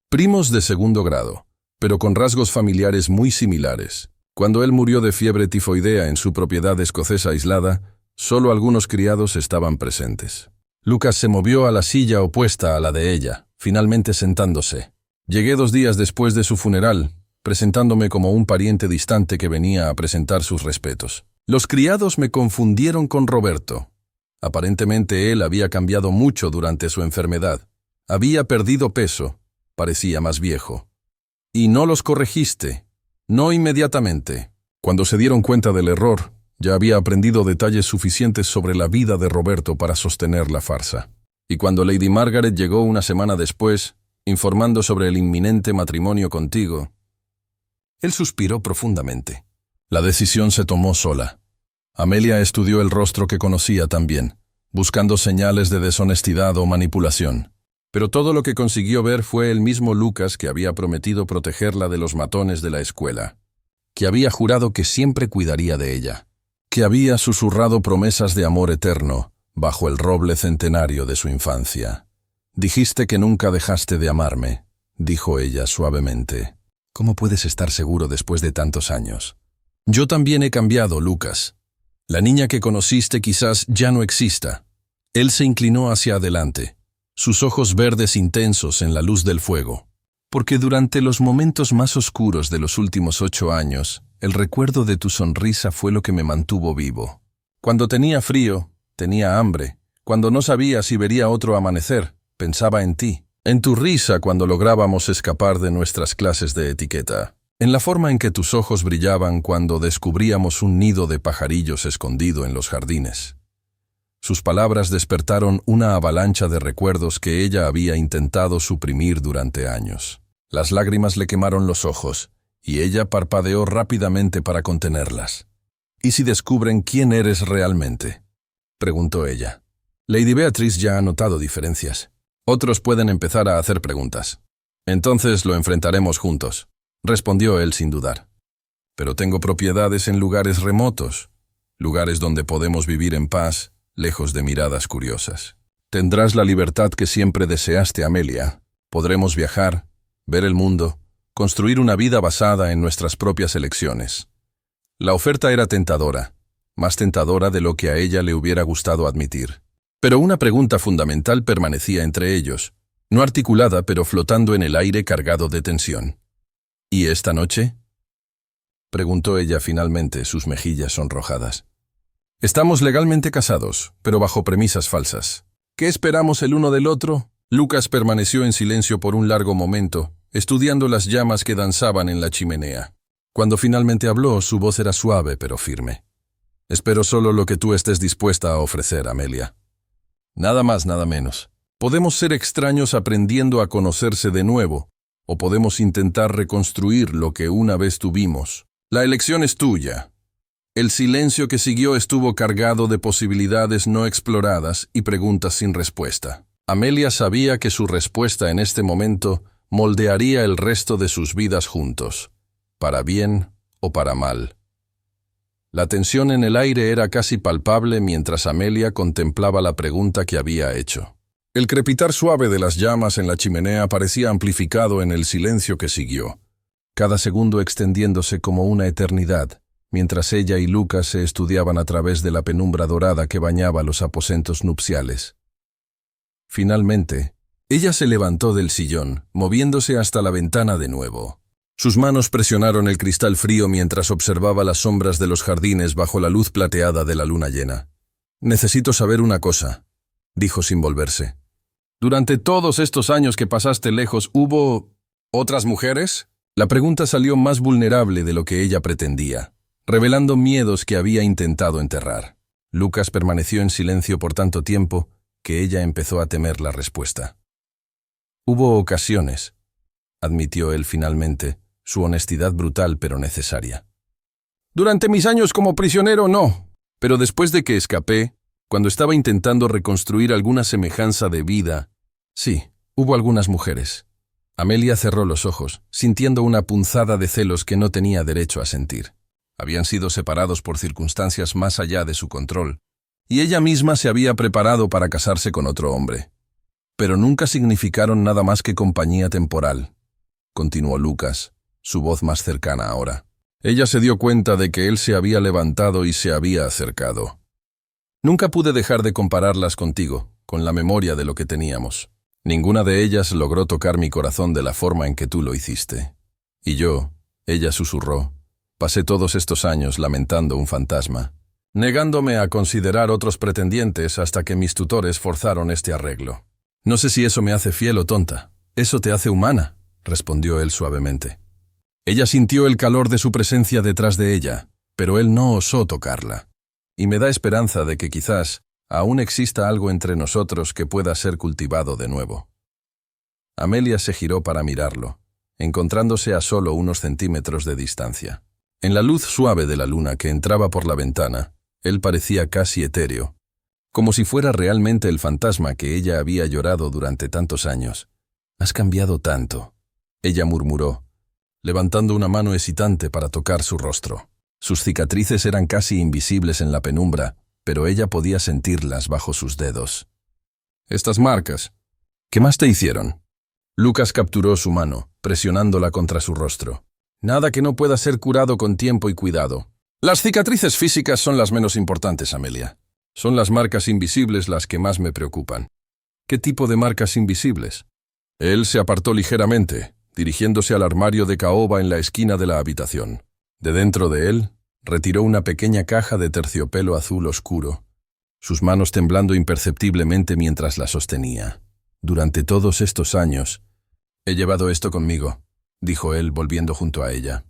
Primos de segundo grado, pero con rasgos familiares muy similares. Cuando él murió de fiebre tifoidea en su propiedad escocesa aislada, solo algunos criados estaban presentes. Lucas se movió a la silla opuesta a la de ella, finalmente sentándose. Llegué 2 días después de su funeral, presentándome como un pariente distante que venía a presentar sus respetos. Los criados me confundieron con Roberto. Aparentemente él había cambiado mucho durante su enfermedad. Había perdido peso, parecía más viejo. Y no los corregiste, no inmediatamente. Cuando se dieron cuenta del error, ya había aprendido detalles suficientes sobre la vida de Roberto para sostener la farsa. Y cuando Lady Margaret llegó una semana después, informando sobre el inminente matrimonio contigo, él suspiró profundamente. La decisión se tomó sola. Amelia estudió el rostro que conocía también, buscando señales de deshonestidad o manipulación. Pero todo lo que consiguió ver fue el mismo Lucas que había prometido protegerla de los matones de la escuela, que había jurado que siempre cuidaría de ella, que había susurrado promesas de amor eterno bajo el roble centenario de su infancia. Dijiste que nunca dejaste de amarme, dijo ella suavemente. ¿Cómo puedes estar seguro después de tantos años? Yo también he cambiado, Lucas. La niña que conociste quizás ya no exista. Él se inclinó hacia adelante, sus ojos verdes intensos en la luz del fuego. Porque durante los momentos más oscuros de los últimos 8 años, el recuerdo de tu sonrisa fue lo que me mantuvo vivo. Cuando tenía frío, tenía hambre. Cuando no sabía si vería otro amanecer, pensaba en ti. En tu risa cuando lográbamos escapar de nuestras clases de etiqueta. En la forma en que tus ojos brillaban cuando descubríamos un nido de pajarillos escondido en los jardines. Sus palabras despertaron una avalancha de recuerdos que ella había intentado suprimir durante años. Las lágrimas le quemaron los ojos, y ella parpadeó rápidamente para contenerlas. ¿Y si descubren quién eres realmente?, preguntó ella. Lady Beatrice ya ha notado diferencias. Otros pueden empezar a hacer preguntas. Entonces lo enfrentaremos juntos, respondió él sin dudar. Pero tengo propiedades en lugares remotos, lugares donde podemos vivir en paz, lejos de miradas curiosas. Tendrás la libertad que siempre deseaste, Amelia. Podremos viajar, ver el mundo, construir una vida basada en nuestras propias elecciones. La oferta era tentadora, más tentadora de lo que a ella le hubiera gustado admitir. Pero una pregunta fundamental permanecía entre ellos, no articulada pero flotando en el aire cargado de tensión. ¿Y esta noche?, preguntó ella finalmente, sus mejillas sonrojadas. Estamos legalmente casados, pero bajo premisas falsas. ¿Qué esperamos el uno del otro? Lucas permaneció en silencio por un largo momento, estudiando las llamas que danzaban en la chimenea. Cuando finalmente habló, su voz era suave pero firme. Espero solo lo que tú estés dispuesta a ofrecer, Amelia. Nada más, nada menos. Podemos ser extraños aprendiendo a conocerse de nuevo, o podemos intentar reconstruir lo que una vez tuvimos. La elección es tuya. El silencio que siguió estuvo cargado de posibilidades no exploradas y preguntas sin respuesta. Amelia sabía que su respuesta en este momento moldearía el resto de sus vidas juntos, para bien o para mal. La tensión en el aire era casi palpable mientras Amelia contemplaba la pregunta que había hecho. El crepitar suave de las llamas en la chimenea parecía amplificado en el silencio que siguió, cada segundo extendiéndose como una eternidad, mientras ella y Lucas se estudiaban a través de la penumbra dorada que bañaba los aposentos nupciales. Finalmente, ella se levantó del sillón, moviéndose hasta la ventana de nuevo. Sus manos presionaron el cristal frío mientras observaba las sombras de los jardines bajo la luz plateada de la luna llena. «Necesito saber una cosa», dijo sin volverse. «Durante todos estos años que pasaste lejos, ¿hubo otras mujeres?» La pregunta salió más vulnerable de lo que ella pretendía, revelando miedos que había intentado enterrar. Lucas permaneció en silencio por tanto tiempo que ella empezó a temer la respuesta. «Hubo ocasiones», admitió él finalmente, su honestidad brutal pero necesaria. «Durante mis años como prisionero, no. Pero después de que escapé, cuando estaba intentando reconstruir alguna semejanza de vida, sí, hubo algunas mujeres». Amelia cerró los ojos, sintiendo una punzada de celos que no tenía derecho a sentir. Habían sido separados por circunstancias más allá de su control, y ella misma se había preparado para casarse con otro hombre. Pero nunca significaron nada más que compañía temporal, continuó Lucas, su voz más cercana ahora. Ella se dio cuenta de que él se había levantado y se había acercado. Nunca pude dejar de compararlas contigo, con la memoria de lo que teníamos. Ninguna de ellas logró tocar mi corazón de la forma en que tú lo hiciste. Y yo, ella susurró, pasé todos estos años lamentando un fantasma, negándome a considerar otros pretendientes hasta que mis tutores forzaron este arreglo. No sé si eso me hace fiel o tonta. Eso te hace humana, respondió él suavemente. Ella sintió el calor de su presencia detrás de ella, pero él no osó tocarla. Y me da esperanza de que quizás aún exista algo entre nosotros que pueda ser cultivado de nuevo. Amelia se giró para mirarlo, encontrándose a solo unos centímetros de distancia. En la luz suave de la luna que entraba por la ventana, él parecía casi etéreo, como si fuera realmente el fantasma que ella había llorado durante tantos años. «Has cambiado tanto», ella murmuró, levantando una mano hesitante para tocar su rostro. Sus cicatrices eran casi invisibles en la penumbra, pero ella podía sentirlas bajo sus dedos. «Estas marcas, ¿qué más te hicieron?» Lucas capturó su mano, presionándola contra su rostro. «Nada que no pueda ser curado con tiempo y cuidado. Las cicatrices físicas son las menos importantes, Amelia. Son las marcas invisibles las que más me preocupan». «¿Qué tipo de marcas invisibles?» Él se apartó ligeramente, dirigiéndose al armario de caoba en la esquina de la habitación. De dentro de él, retiró una pequeña caja de terciopelo azul oscuro, sus manos temblando imperceptiblemente mientras la sostenía. «Durante todos estos años, he llevado esto conmigo», dijo él volviendo junto a ella.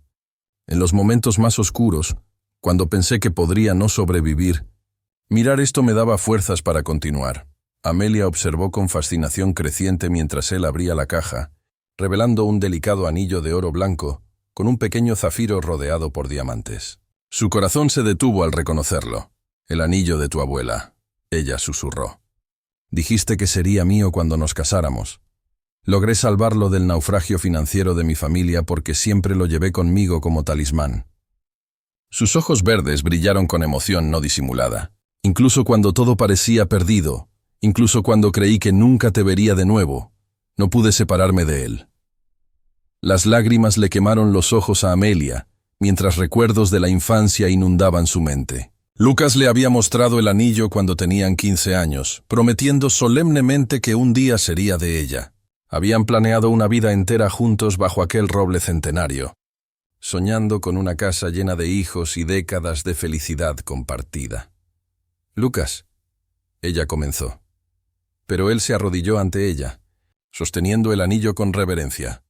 «En los momentos más oscuros, cuando pensé que podría no sobrevivir, mirar esto me daba fuerzas para continuar». Amelia observó con fascinación creciente mientras él abría la caja, revelando un delicado anillo de oro blanco con un pequeño zafiro rodeado por diamantes. Su corazón se detuvo al reconocerlo. «El anillo de tu abuela», ella susurró. «Dijiste que sería mío cuando nos casáramos. Logré salvarlo del naufragio financiero de mi familia porque siempre lo llevé conmigo como talismán». Sus ojos verdes brillaron con emoción no disimulada. «Incluso cuando todo parecía perdido, incluso cuando creí que nunca te vería de nuevo, no pude separarme de él». Las lágrimas le quemaron los ojos a Amelia, mientras recuerdos de la infancia inundaban su mente. Lucas le había mostrado el anillo cuando tenían 15 años, prometiendo solemnemente que un día sería de ella. Habían planeado una vida entera juntos bajo aquel roble centenario, soñando con una casa llena de hijos y décadas de felicidad compartida. «Lucas», ella comenzó. Pero él se arrodilló ante ella, sosteniendo el anillo con reverencia.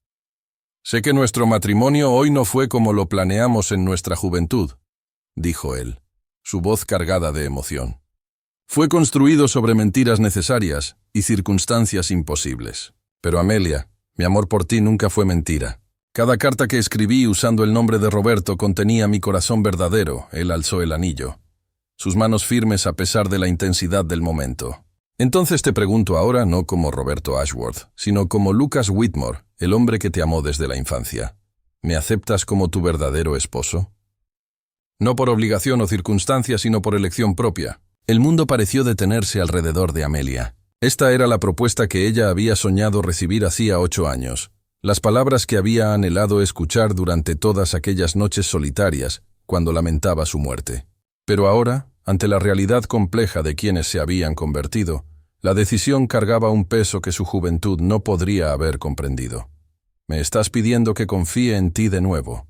«Sé que nuestro matrimonio hoy no fue como lo planeamos en nuestra juventud», dijo él, su voz cargada de emoción. «Fue construido sobre mentiras necesarias y circunstancias imposibles. Pero Amelia, mi amor por ti nunca fue mentira. Cada carta que escribí usando el nombre de Roberto contenía mi corazón verdadero». Él alzó el anillo, sus manos firmes a pesar de la intensidad del momento. «Entonces te pregunto ahora no como Roberto Ashworth, sino como Lucas Whitmore, el hombre que te amó desde la infancia. ¿Me aceptas como tu verdadero esposo?» No por obligación o circunstancia, sino por elección propia. El mundo pareció detenerse alrededor de Amelia. Esta era la propuesta que ella había soñado recibir hacía 8 años. Las palabras que había anhelado escuchar durante todas aquellas noches solitarias, cuando lamentaba su muerte. Pero ahora, ante la realidad compleja de quienes se habían convertido, la decisión cargaba un peso que su juventud no podría haber comprendido. «Me estás pidiendo que confíe en ti de nuevo»,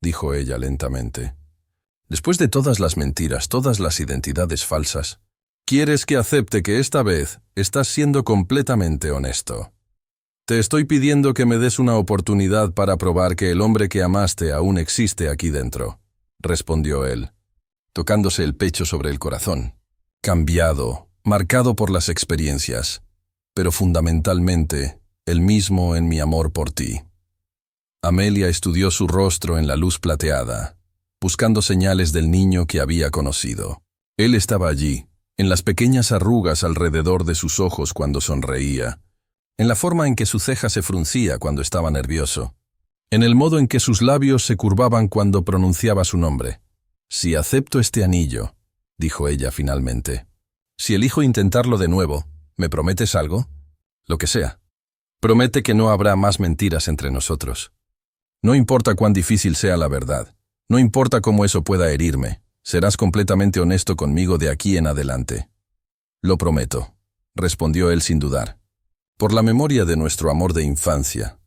dijo ella lentamente. «Después de todas las mentiras, todas las identidades falsas, ¿quieres que acepte que esta vez estás siendo completamente honesto? Te estoy pidiendo que me des una oportunidad para probar que el hombre que amaste aún existe aquí dentro», respondió él, tocándose el pecho sobre el corazón. «Cambiado, marcado por las experiencias, pero fundamentalmente el mismo en mi amor por ti». Amelia estudió su rostro en la luz plateada, buscando señales del niño que había conocido. Él estaba allí, en las pequeñas arrugas alrededor de sus ojos cuando sonreía, en la forma en que su ceja se fruncía cuando estaba nervioso, en el modo en que sus labios se curvaban cuando pronunciaba su nombre. «Si acepto este anillo», dijo ella finalmente, «si elijo intentarlo de nuevo, ¿me prometes algo? Lo que sea. Promete que no habrá más mentiras entre nosotros. No importa cuán difícil sea la verdad, no importa cómo eso pueda herirme, serás completamente honesto conmigo de aquí en adelante». «Lo prometo», respondió él sin dudar. «Por la memoria de nuestro amor de infancia,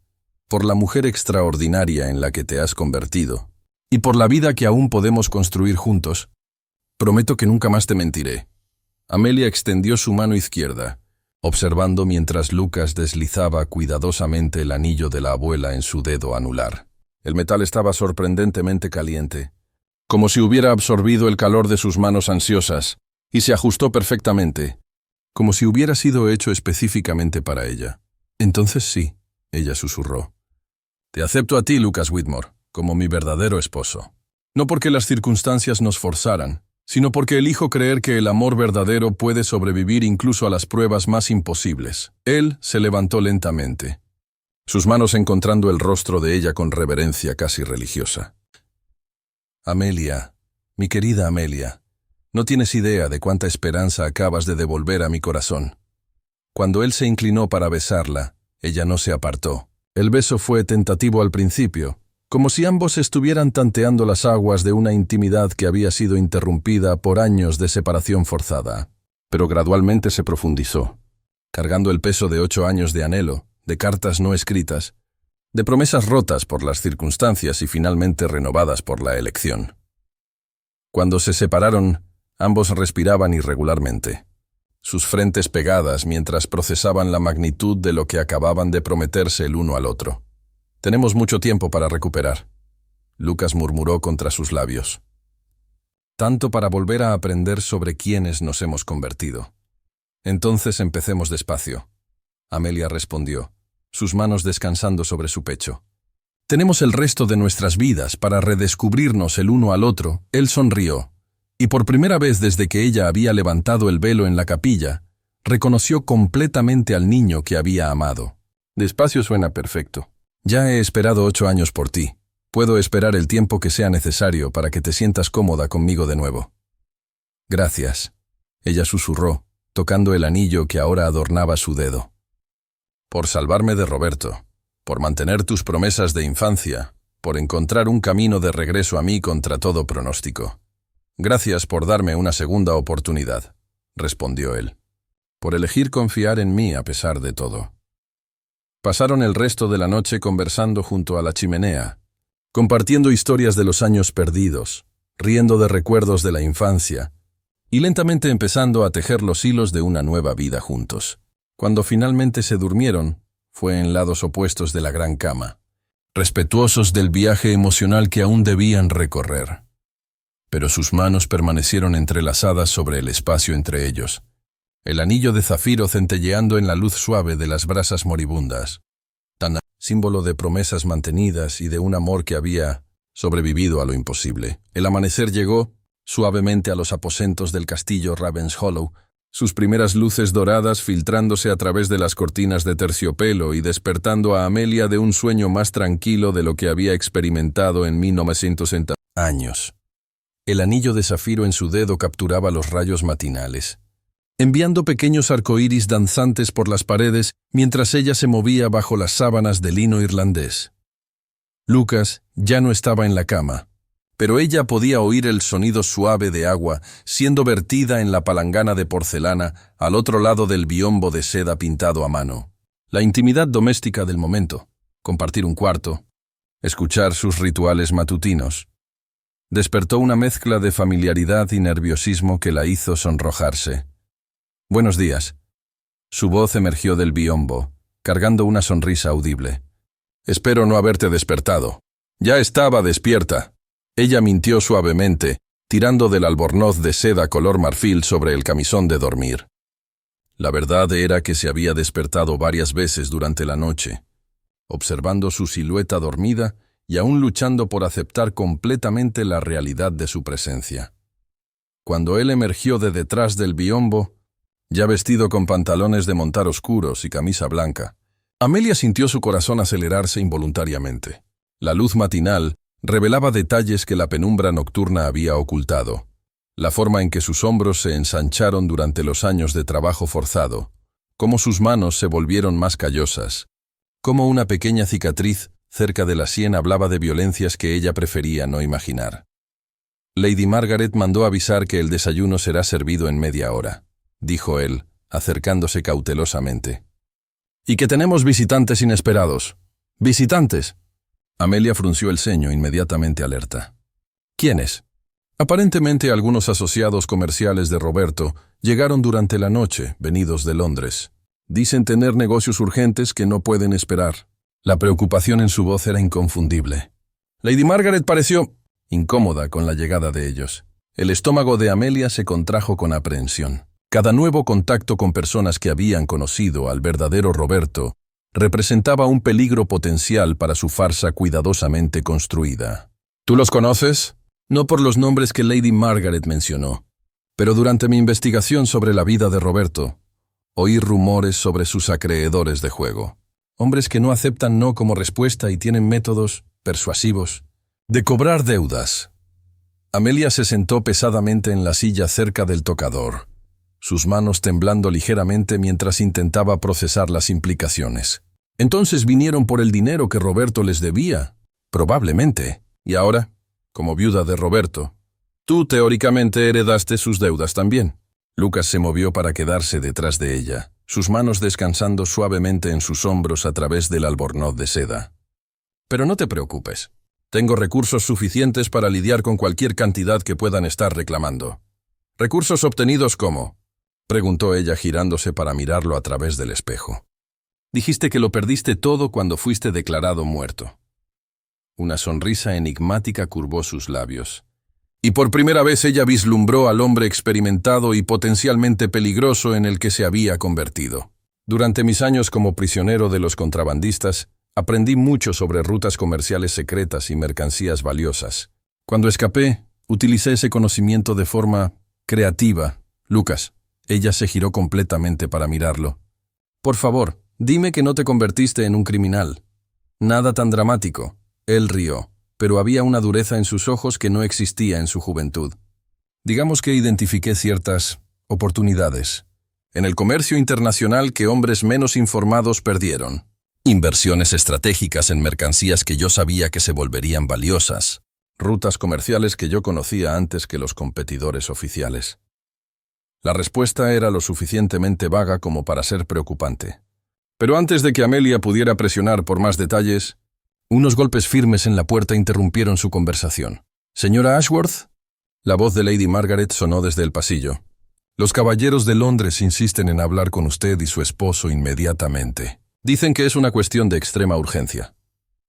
por la mujer extraordinaria en la que te has convertido, y por la vida que aún podemos construir juntos, prometo que nunca más te mentiré». Amelia extendió su mano izquierda, observando mientras Lucas deslizaba cuidadosamente el anillo de la abuela en su dedo anular. El metal estaba sorprendentemente caliente, como si hubiera absorbido el calor de sus manos ansiosas, y se ajustó perfectamente, como si hubiera sido hecho específicamente para ella. «Entonces sí», ella susurró. «Te acepto a ti, Lucas Whitmore, como mi verdadero esposo. No porque las circunstancias nos forzaran, sino porque elijo creer que el amor verdadero puede sobrevivir incluso a las pruebas más imposibles». Él se levantó lentamente, sus manos encontrando el rostro de ella con reverencia casi religiosa. «Amelia, mi querida Amelia, no tienes idea de cuánta esperanza acabas de devolver a mi corazón». Cuando él se inclinó para besarla, ella no se apartó. El beso fue tentativo al principio, como si ambos estuvieran tanteando las aguas de una intimidad que había sido interrumpida por años de separación forzada. Pero gradualmente se profundizó, cargando el peso de 8 años de anhelo, de cartas no escritas, de promesas rotas por las circunstancias y finalmente renovadas por la elección. Cuando se separaron, ambos respiraban irregularmente, sus frentes pegadas mientras procesaban la magnitud de lo que acababan de prometerse el uno al otro. «Tenemos mucho tiempo para recuperar», Lucas murmuró contra sus labios. «Tanto para volver a aprender sobre quiénes nos hemos convertido». «Entonces empecemos despacio», Amelia respondió, sus manos descansando sobre su pecho. «Tenemos el resto de nuestras vidas para redescubrirnos el uno al otro». Él sonrió, y por primera vez desde que ella había levantado el velo en la capilla, reconoció completamente al niño que había amado. «Despacio suena perfecto. Ya he esperado 8 años por ti. Puedo esperar el tiempo que sea necesario para que te sientas cómoda conmigo de nuevo». «Gracias», ella susurró, tocando el anillo que ahora adornaba su dedo. «Por salvarme de Roberto, por mantener tus promesas de infancia por encontrar un camino de regreso a mí contra todo pronóstico. Gracias por darme una segunda oportunidad, respondió él, por elegir confiar en mí a pesar de todo. Pasaron el resto de la noche conversando junto a la chimenea, compartiendo historias de los años perdidos, riendo de recuerdos de la infancia, y lentamente empezando a tejer los hilos de una nueva vida juntos. Cuando finalmente se durmieron, fue en lados opuestos de la gran cama, respetuosos del viaje emocional que aún debían recorrer. Pero sus manos permanecieron entrelazadas sobre el espacio entre ellos, el anillo de zafiro centelleando en la luz suave de las brasas moribundas, tan símbolo de promesas mantenidas y de un amor que había sobrevivido a lo imposible. El amanecer llegó suavemente a los aposentos del castillo Ravenshollow, sus primeras luces doradas filtrándose a través de las cortinas de terciopelo y despertando a Amelia de un sueño más tranquilo de lo que había experimentado en 1960 años. El anillo de zafiro en su dedo capturaba los rayos matinales, enviando pequeños arcoíris danzantes por las paredes mientras ella se movía bajo las sábanas de lino irlandés. Lucas ya no estaba en la cama, pero ella podía oír el sonido suave de agua siendo vertida en la palangana de porcelana al otro lado del biombo de seda pintado a mano. La intimidad doméstica del momento, compartir un cuarto, escuchar sus rituales matutinos, despertó una mezcla de familiaridad y nerviosismo que la hizo sonrojarse. «Buenos días». Su voz emergió del biombo, cargando una sonrisa audible. «Espero no haberte despertado». «Ya estaba despierta». Ella mintió suavemente, tirando del albornoz de seda color marfil sobre el camisón de dormir. La verdad era que se había despertado varias veces durante la noche, observando su silueta dormida y aún luchando por aceptar completamente la realidad de su presencia. Cuando él emergió de detrás del biombo, ya vestido con pantalones de montar oscuros y camisa blanca, Amelia sintió su corazón acelerarse involuntariamente. La luz matinal revelaba detalles que la penumbra nocturna había ocultado, la forma en que sus hombros se ensancharon durante los años de trabajo forzado, cómo sus manos se volvieron más callosas, cómo una pequeña cicatriz cerca de la sien hablaba de violencias que ella prefería no imaginar. Lady Margaret mandó avisar que el desayuno será servido en media hora, dijo él, acercándose cautelosamente. «Y que tenemos visitantes inesperados». «¿Visitantes?» Amelia frunció el ceño, inmediatamente alerta. «¿Quiénes?» Aparentemente algunos asociados comerciales de Roberto llegaron durante la noche, venidos de Londres. Dicen tener negocios urgentes que no pueden esperar. La preocupación en su voz era inconfundible. Lady Margaret pareció incómoda con la llegada de ellos. El estómago de Amelia se contrajo con aprehensión. Cada nuevo contacto con personas que habían conocido al verdadero Roberto representaba un peligro potencial para su farsa cuidadosamente construida. «¿Tú los conoces?» No por los nombres que Lady Margaret mencionó, pero durante mi investigación sobre la vida de Roberto, oí rumores sobre sus acreedores de juego. Hombres que no aceptan no como respuesta y tienen métodos persuasivos de cobrar deudas. Amelia se sentó pesadamente en la silla cerca del tocador, sus manos temblando ligeramente mientras intentaba procesar las implicaciones. Entonces vinieron por el dinero que Roberto les debía, probablemente, y ahora, como viuda de Roberto, tú teóricamente heredaste sus deudas también. Lucas se movió para quedarse detrás de ella, sus manos descansando suavemente en sus hombros a través del albornoz de seda. Pero no te preocupes. Tengo recursos suficientes para lidiar con cualquier cantidad que puedan estar reclamando. ¿Recursos obtenidos cómo?, preguntó ella girándose para mirarlo a través del espejo. Dijiste que lo perdiste todo cuando fuiste declarado muerto. Una sonrisa enigmática curvó sus labios. Y por primera vez ella vislumbró al hombre experimentado y potencialmente peligroso en el que se había convertido. Durante mis años como prisionero de los contrabandistas, aprendí mucho sobre rutas comerciales secretas y mercancías valiosas. Cuando escapé, utilicé ese conocimiento de forma creativa. Lucas, ella se giró completamente para mirarlo. Por favor, dime que no te convertiste en un criminal. Nada tan dramático. Él rió, pero había una dureza en sus ojos que no existía en su juventud. Digamos que identifiqué ciertas oportunidades en el comercio internacional que hombres menos informados perdieron. Inversiones estratégicas en mercancías que yo sabía que se volverían valiosas. Rutas comerciales que yo conocía antes que los competidores oficiales. La respuesta era lo suficientemente vaga como para ser preocupante. Pero antes de que Amelia pudiera presionar por más detalles, unos golpes firmes en la puerta interrumpieron su conversación. «Señora Ashworth», la voz de Lady Margaret sonó desde el pasillo. «Los caballeros de Londres insisten en hablar con usted y su esposo inmediatamente. Dicen que es una cuestión de extrema urgencia».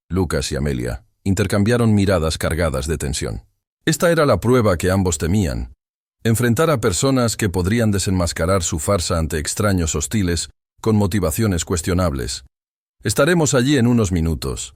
Lucas y Amelia intercambiaron miradas cargadas de tensión. Esta era la prueba que ambos temían. Enfrentar a personas que podrían desenmascarar su farsa ante extraños hostiles con motivaciones cuestionables. «Estaremos allí en unos minutos».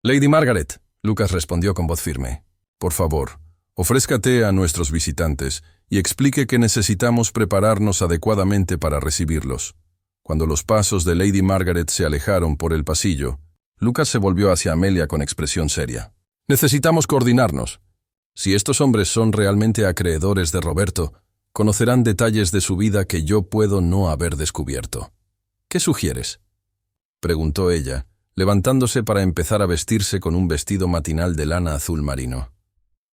«Lady Margaret», Lucas respondió con voz firme. «Por favor, ofrezca té a nuestros visitantes y explique que necesitamos prepararnos adecuadamente para recibirlos». Cuando los pasos de Lady Margaret se alejaron por el pasillo, Lucas se volvió hacia Amelia con expresión seria. «Necesitamos coordinarnos. Si estos hombres son realmente acreedores de Roberto, conocerán detalles de su vida que yo puedo no haber descubierto». «¿Qué sugieres?», preguntó ella, levantándose para empezar a vestirse con un vestido matinal de lana azul marino.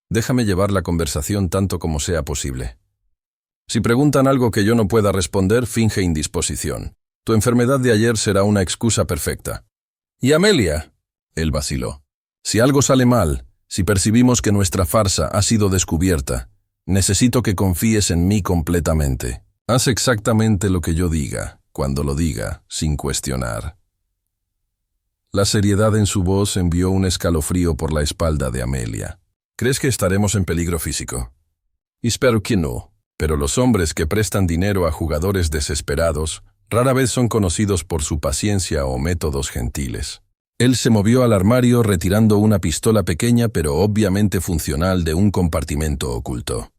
«Déjame llevar la conversación tanto como sea posible. Si preguntan algo que yo no pueda responder, finge indisposición. Tu enfermedad de ayer será una excusa perfecta». «¿Y Amelia?», él vaciló. «Si algo sale mal, si percibimos que nuestra farsa ha sido descubierta, necesito que confíes en mí completamente. Haz exactamente lo que yo diga, cuando lo diga, sin cuestionar». La seriedad en su voz envió un escalofrío por la espalda de Amelia. «¿Crees que estaremos en peligro físico?» «Espero que no, pero los hombres que prestan dinero a jugadores desesperados rara vez son conocidos por su paciencia o métodos gentiles». Él se movió al armario retirando una pistola pequeña pero obviamente funcional de un compartimento oculto.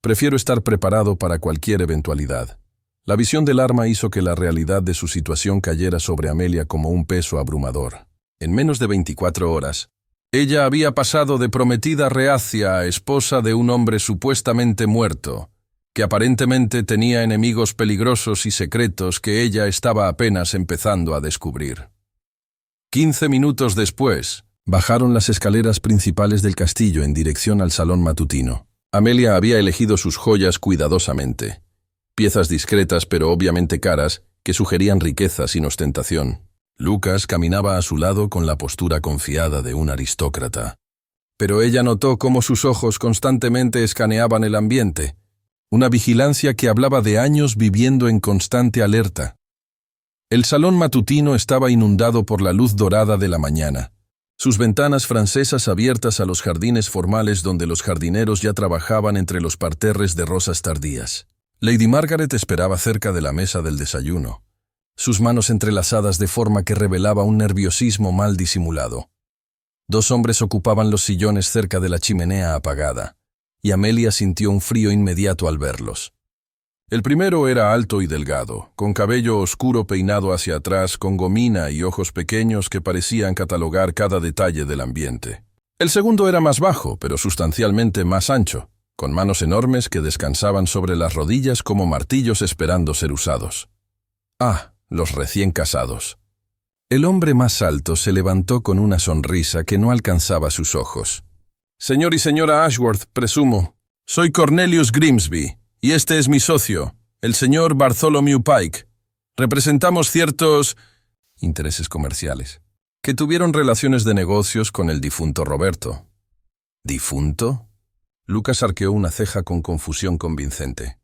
«Prefiero estar preparado para cualquier eventualidad». La visión del arma hizo que la realidad de su situación cayera sobre Amelia como un peso abrumador. En menos de 24 horas, ella había pasado de prometida reacia a esposa de un hombre supuestamente muerto, que aparentemente tenía enemigos peligrosos y secretos que ella estaba apenas empezando a descubrir. 15 minutos después, bajaron las escaleras principales del castillo en dirección al salón matutino. Amelia había elegido sus joyas cuidadosamente. Piezas discretas pero obviamente caras que sugerían riqueza sin ostentación. Lucas caminaba a su lado con la postura confiada de un aristócrata. Pero ella notó cómo sus ojos constantemente escaneaban el ambiente, una vigilancia que hablaba de años viviendo en constante alerta. El salón matutino estaba inundado por la luz dorada de la mañana, sus ventanas francesas abiertas a los jardines formales donde los jardineros ya trabajaban entre los parterres de rosas tardías. Lady Margaret esperaba cerca de la mesa del desayuno, sus manos entrelazadas de forma que revelaba un nerviosismo mal disimulado. 2 hombres ocupaban los sillones cerca de la chimenea apagada, y Amelia sintió un frío inmediato al verlos. El primero era alto y delgado, con cabello oscuro peinado hacia atrás, con gomina y ojos pequeños que parecían catalogar cada detalle del ambiente. El segundo era más bajo, pero sustancialmente más ancho, con manos enormes que descansaban sobre las rodillas como martillos esperando ser usados. Los recién casados. El hombre más alto se levantó con una sonrisa que no alcanzaba sus ojos. «Señor y señora Ashworth, presumo. Soy Cornelius Grimsby, y este es mi socio, el señor Bartholomew Pike. Representamos ciertos intereses comerciales que tuvieron relaciones de negocios con el difunto Roberto». «¿Difunto?». Lucas arqueó una ceja con confusión convincente.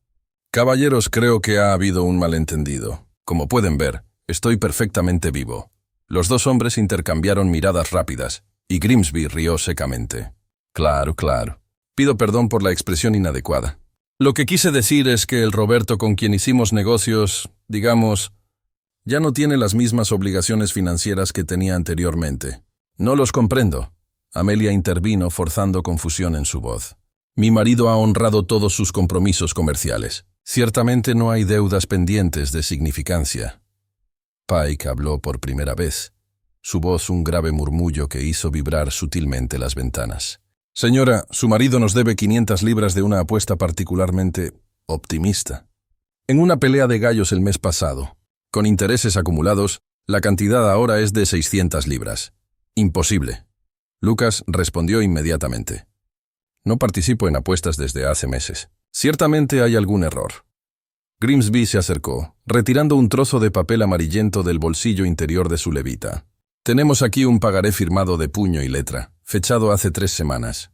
«Caballeros, creo que ha habido un malentendido. Como pueden ver, estoy perfectamente vivo». Los 2 hombres intercambiaron miradas rápidas, y Grimsby rió secamente. «Claro, claro. Pido perdón por la expresión inadecuada. Lo que quise decir es que el Roberto con quien hicimos negocios, digamos, ya no tiene las mismas obligaciones financieras que tenía anteriormente». «No los comprendo». Amelia intervino forzando confusión en su voz. «Mi marido ha honrado todos sus compromisos comerciales. Ciertamente no hay deudas pendientes de significancia». Pike habló por primera vez, su voz un grave murmullo que hizo vibrar sutilmente las ventanas. «Señora, su marido nos debe 500 libras de una apuesta particularmente optimista. En una pelea de gallos el mes pasado, con intereses acumulados, La cantidad ahora es de 600 libras. Imposible. Lucas respondió inmediatamente. No participo en apuestas desde hace meses. Ciertamente hay algún error. Grimsby se acercó, retirando un trozo de papel amarillento del bolsillo interior de su levita. Tenemos aquí un pagaré firmado de puño y letra, fechado hace 3 semanas.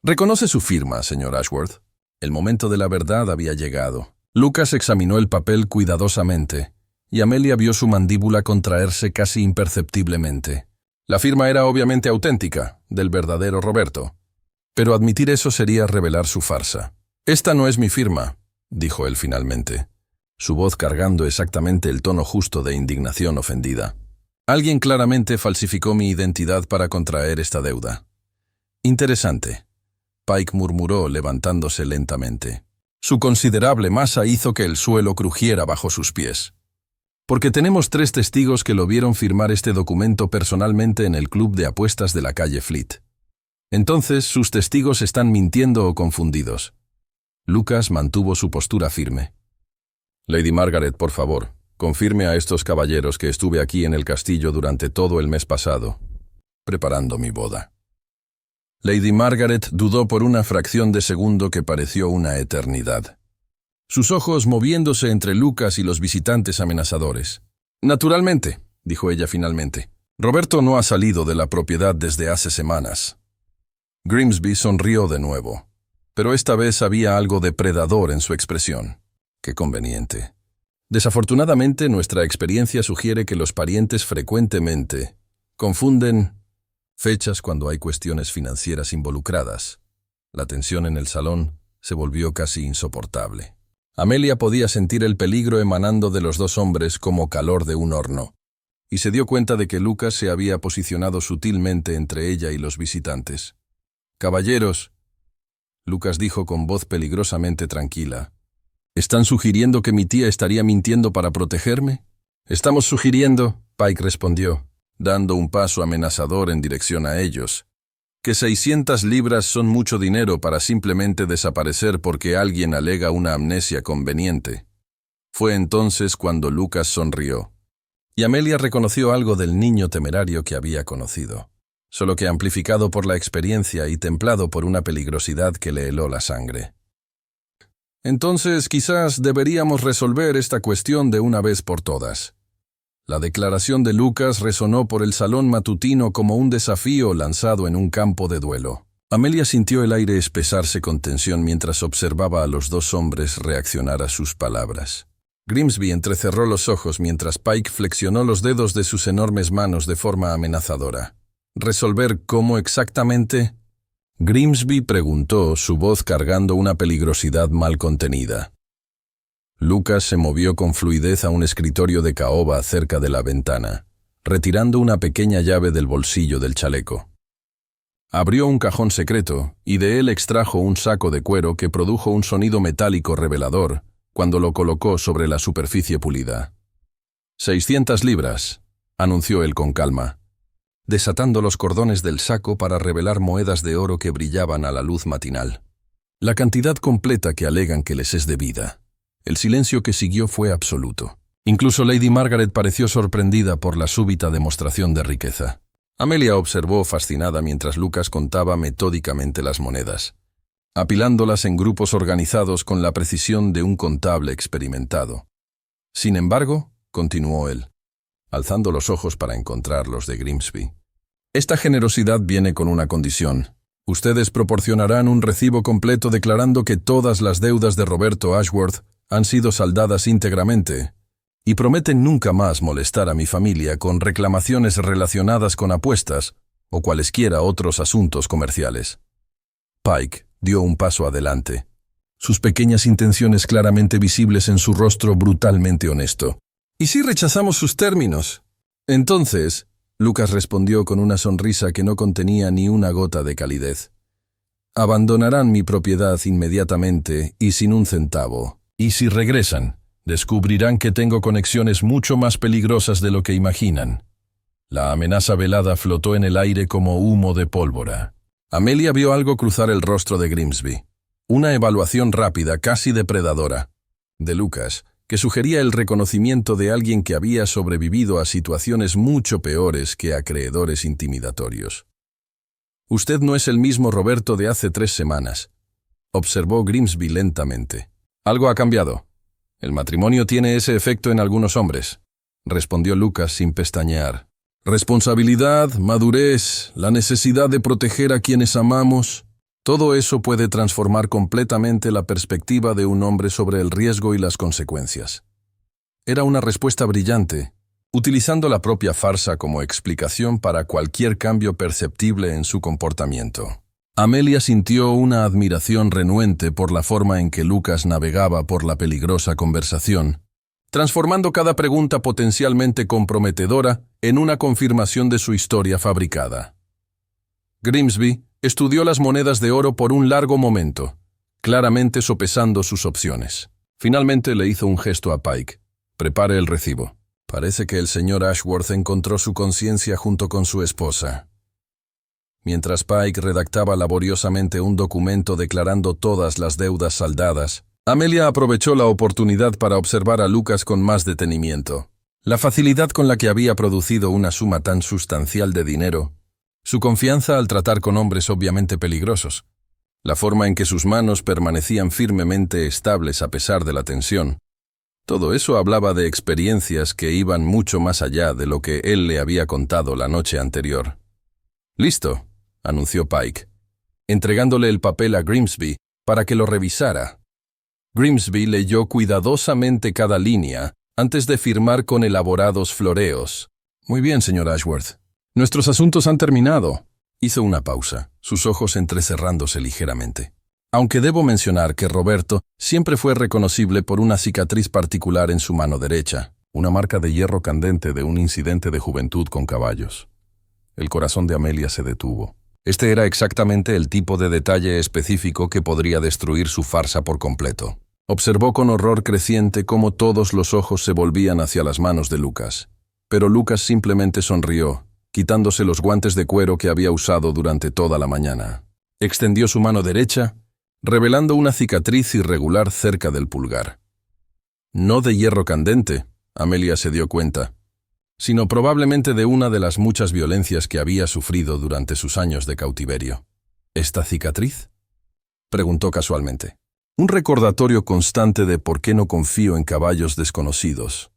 ¿Reconoce su firma, señor Ashworth? El momento de la verdad había llegado. Lucas examinó el papel cuidadosamente, y Amelia vio su mandíbula contraerse casi imperceptiblemente. La firma era obviamente auténtica, del verdadero Roberto. Pero admitir eso sería revelar su farsa. «Esta no es mi firma», dijo él finalmente, su voz cargando exactamente el tono justo de indignación ofendida. «Alguien claramente falsificó mi identidad para contraer esta deuda». «Interesante», Pike murmuró levantándose lentamente. Su considerable masa hizo que el suelo crujiera bajo sus pies. «Porque tenemos 3 testigos que lo vieron firmar este documento personalmente en el club de apuestas de la calle Fleet. Entonces, sus testigos están mintiendo o confundidos». Lucas mantuvo su postura firme. «Lady Margaret, por favor, confirme a estos caballeros que estuve aquí en el castillo durante todo el mes pasado, preparando mi boda». Lady Margaret dudó por una fracción de segundo que pareció una eternidad. Sus ojos moviéndose entre Lucas y los visitantes amenazadores. «Naturalmente», dijo ella finalmente, «Roberto no ha salido de la propiedad desde hace semanas». Grimsby sonrió de nuevo, pero esta vez había algo depredador en su expresión. «Qué conveniente. Desafortunadamente, nuestra experiencia sugiere que los parientes frecuentemente confunden fechas cuando hay cuestiones financieras involucradas». La tensión en el salón se volvió casi insoportable. Amelia podía sentir el peligro emanando de los 2 hombres como calor de un horno, y se dio cuenta de que Lucas se había posicionado sutilmente entre ella y los visitantes. «Caballeros», Lucas dijo con voz peligrosamente tranquila, «¿están sugiriendo que mi tía estaría mintiendo para protegerme?» «Estamos sugiriendo», Pike respondió, dando un paso amenazador en dirección a ellos, «que 600 libras son mucho dinero para simplemente desaparecer porque alguien alega una amnesia conveniente». Fue entonces cuando Lucas sonrió, y Amelia reconoció algo del niño temerario que había conocido, solo que amplificado por la experiencia y templado por una peligrosidad que le heló la sangre. «Entonces quizás deberíamos resolver esta cuestión de una vez por todas». La declaración de Lucas resonó por el salón matutino como un desafío lanzado en un campo de duelo. Amelia sintió el aire espesarse con tensión mientras observaba a los 2 hombres reaccionar a sus palabras. Grimsby entrecerró los ojos mientras Pike flexionó los dedos de sus enormes manos de forma amenazadora. «¿Resolver cómo exactamente?», Grimsby preguntó, su voz cargando una peligrosidad mal contenida. Lucas se movió con fluidez a un escritorio de caoba cerca de la ventana, retirando una pequeña llave del bolsillo del chaleco. Abrió un cajón secreto y de él extrajo un saco de cuero que produjo un sonido metálico revelador cuando lo colocó sobre la superficie pulida. 600 libras, anunció él con calma, desatando los cordones del saco para revelar moedas de oro que brillaban a la luz matinal. La cantidad completa que alegan que les es debida. El silencio que siguió fue absoluto. Incluso Lady Margaret pareció sorprendida por la súbita demostración de riqueza. Amelia observó fascinada mientras Lucas contaba metódicamente las monedas, apilándolas en grupos organizados con la precisión de un contable experimentado. «Sin embargo», continuó él, alzando los ojos para encontrar los de Grimsby, «esta generosidad viene con una condición. Ustedes proporcionarán un recibo completo declarando que todas las deudas de Roberto Ashworth han sido saldadas íntegramente, y prometen nunca más molestar a mi familia con reclamaciones relacionadas con apuestas o cualesquiera otros asuntos comerciales». Pike dio un paso adelante, sus pequeñas intenciones claramente visibles en su rostro brutalmente honesto. «¿Y si rechazamos sus términos?» «Entonces», Lucas respondió con una sonrisa que no contenía ni una gota de calidez, «abandonarán mi propiedad inmediatamente y sin un centavo. Y si regresan, descubrirán que tengo conexiones mucho más peligrosas de lo que imaginan». La amenaza velada flotó en el aire como humo de pólvora. Amelia vio algo cruzar el rostro de Grimsby. Una evaluación rápida, casi depredadora, de Lucas, que sugería el reconocimiento de alguien que había sobrevivido a situaciones mucho peores que acreedores intimidatorios. «Usted no es el mismo Roberto de hace 3 semanas», observó Grimsby lentamente. «Algo ha cambiado. El matrimonio tiene ese efecto en algunos hombres», respondió Lucas sin pestañear. «Responsabilidad, madurez, la necesidad de proteger a quienes amamos, todo eso puede transformar completamente la perspectiva de un hombre sobre el riesgo y las consecuencias». Era una respuesta brillante, utilizando la propia farsa como explicación para cualquier cambio perceptible en su comportamiento. Amelia sintió una admiración renuente por la forma en que Lucas navegaba por la peligrosa conversación, transformando cada pregunta potencialmente comprometedora en una confirmación de su historia fabricada. Grimsby estudió las monedas de oro por un largo momento, claramente sopesando sus opciones. Finalmente le hizo un gesto a Pike. «Prepare el recibo». Parece que el señor Ashworth encontró su conciencia junto con su esposa. Mientras Pike redactaba laboriosamente un documento declarando todas las deudas saldadas, Amelia aprovechó la oportunidad para observar a Lucas con más detenimiento. La facilidad con la que había producido una suma tan sustancial de dinero, su confianza al tratar con hombres obviamente peligrosos, la forma en que sus manos permanecían firmemente estables a pesar de la tensión. Todo eso hablaba de experiencias que iban mucho más allá de lo que él le había contado la noche anterior. «Listo», anunció Pike, entregándole el papel a Grimsby para que lo revisara. Grimsby leyó cuidadosamente cada línea antes de firmar con elaborados floreos. «Muy bien, señor Ashworth. Nuestros asuntos han terminado». Hizo una pausa, sus ojos entrecerrándose ligeramente. «Aunque debo mencionar que Roberto siempre fue reconocible por una cicatriz particular en su mano derecha, una marca de hierro candente de un incidente de juventud con caballos». El corazón de Amelia se detuvo. Este era exactamente el tipo de detalle específico que podría destruir su farsa por completo. Observó con horror creciente cómo todos los ojos se volvían hacia las manos de Lucas. Pero Lucas simplemente sonrió, quitándose los guantes de cuero que había usado durante toda la mañana. Extendió su mano derecha, revelando una cicatriz irregular cerca del pulgar. No de hierro candente, Amelia se dio cuenta, sino probablemente de una de las muchas violencias que había sufrido durante sus años de cautiverio. ¿Esta cicatriz?, preguntó casualmente. Un recordatorio constante de por qué no confío en caballos desconocidos.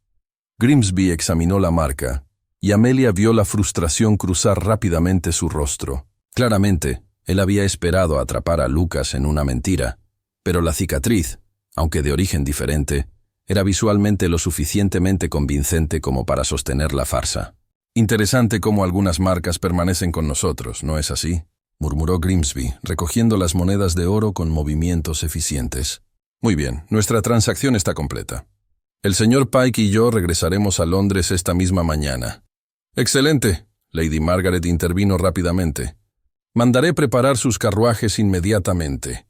Grimsby examinó la marca, y Amelia vio la frustración cruzar rápidamente su rostro. Claramente, él había esperado atrapar a Lucas en una mentira, pero la cicatriz, aunque de origen diferente, era visualmente lo suficientemente convincente como para sostener la farsa. «Interesante cómo algunas marcas permanecen con nosotros, ¿no es así?», murmuró Grimsby, recogiendo las monedas de oro con movimientos eficientes. «Muy bien, nuestra transacción está completa. El señor Pike y yo regresaremos a Londres esta misma mañana». «Excelente», Lady Margaret intervino rápidamente. «Mandaré preparar sus carruajes inmediatamente».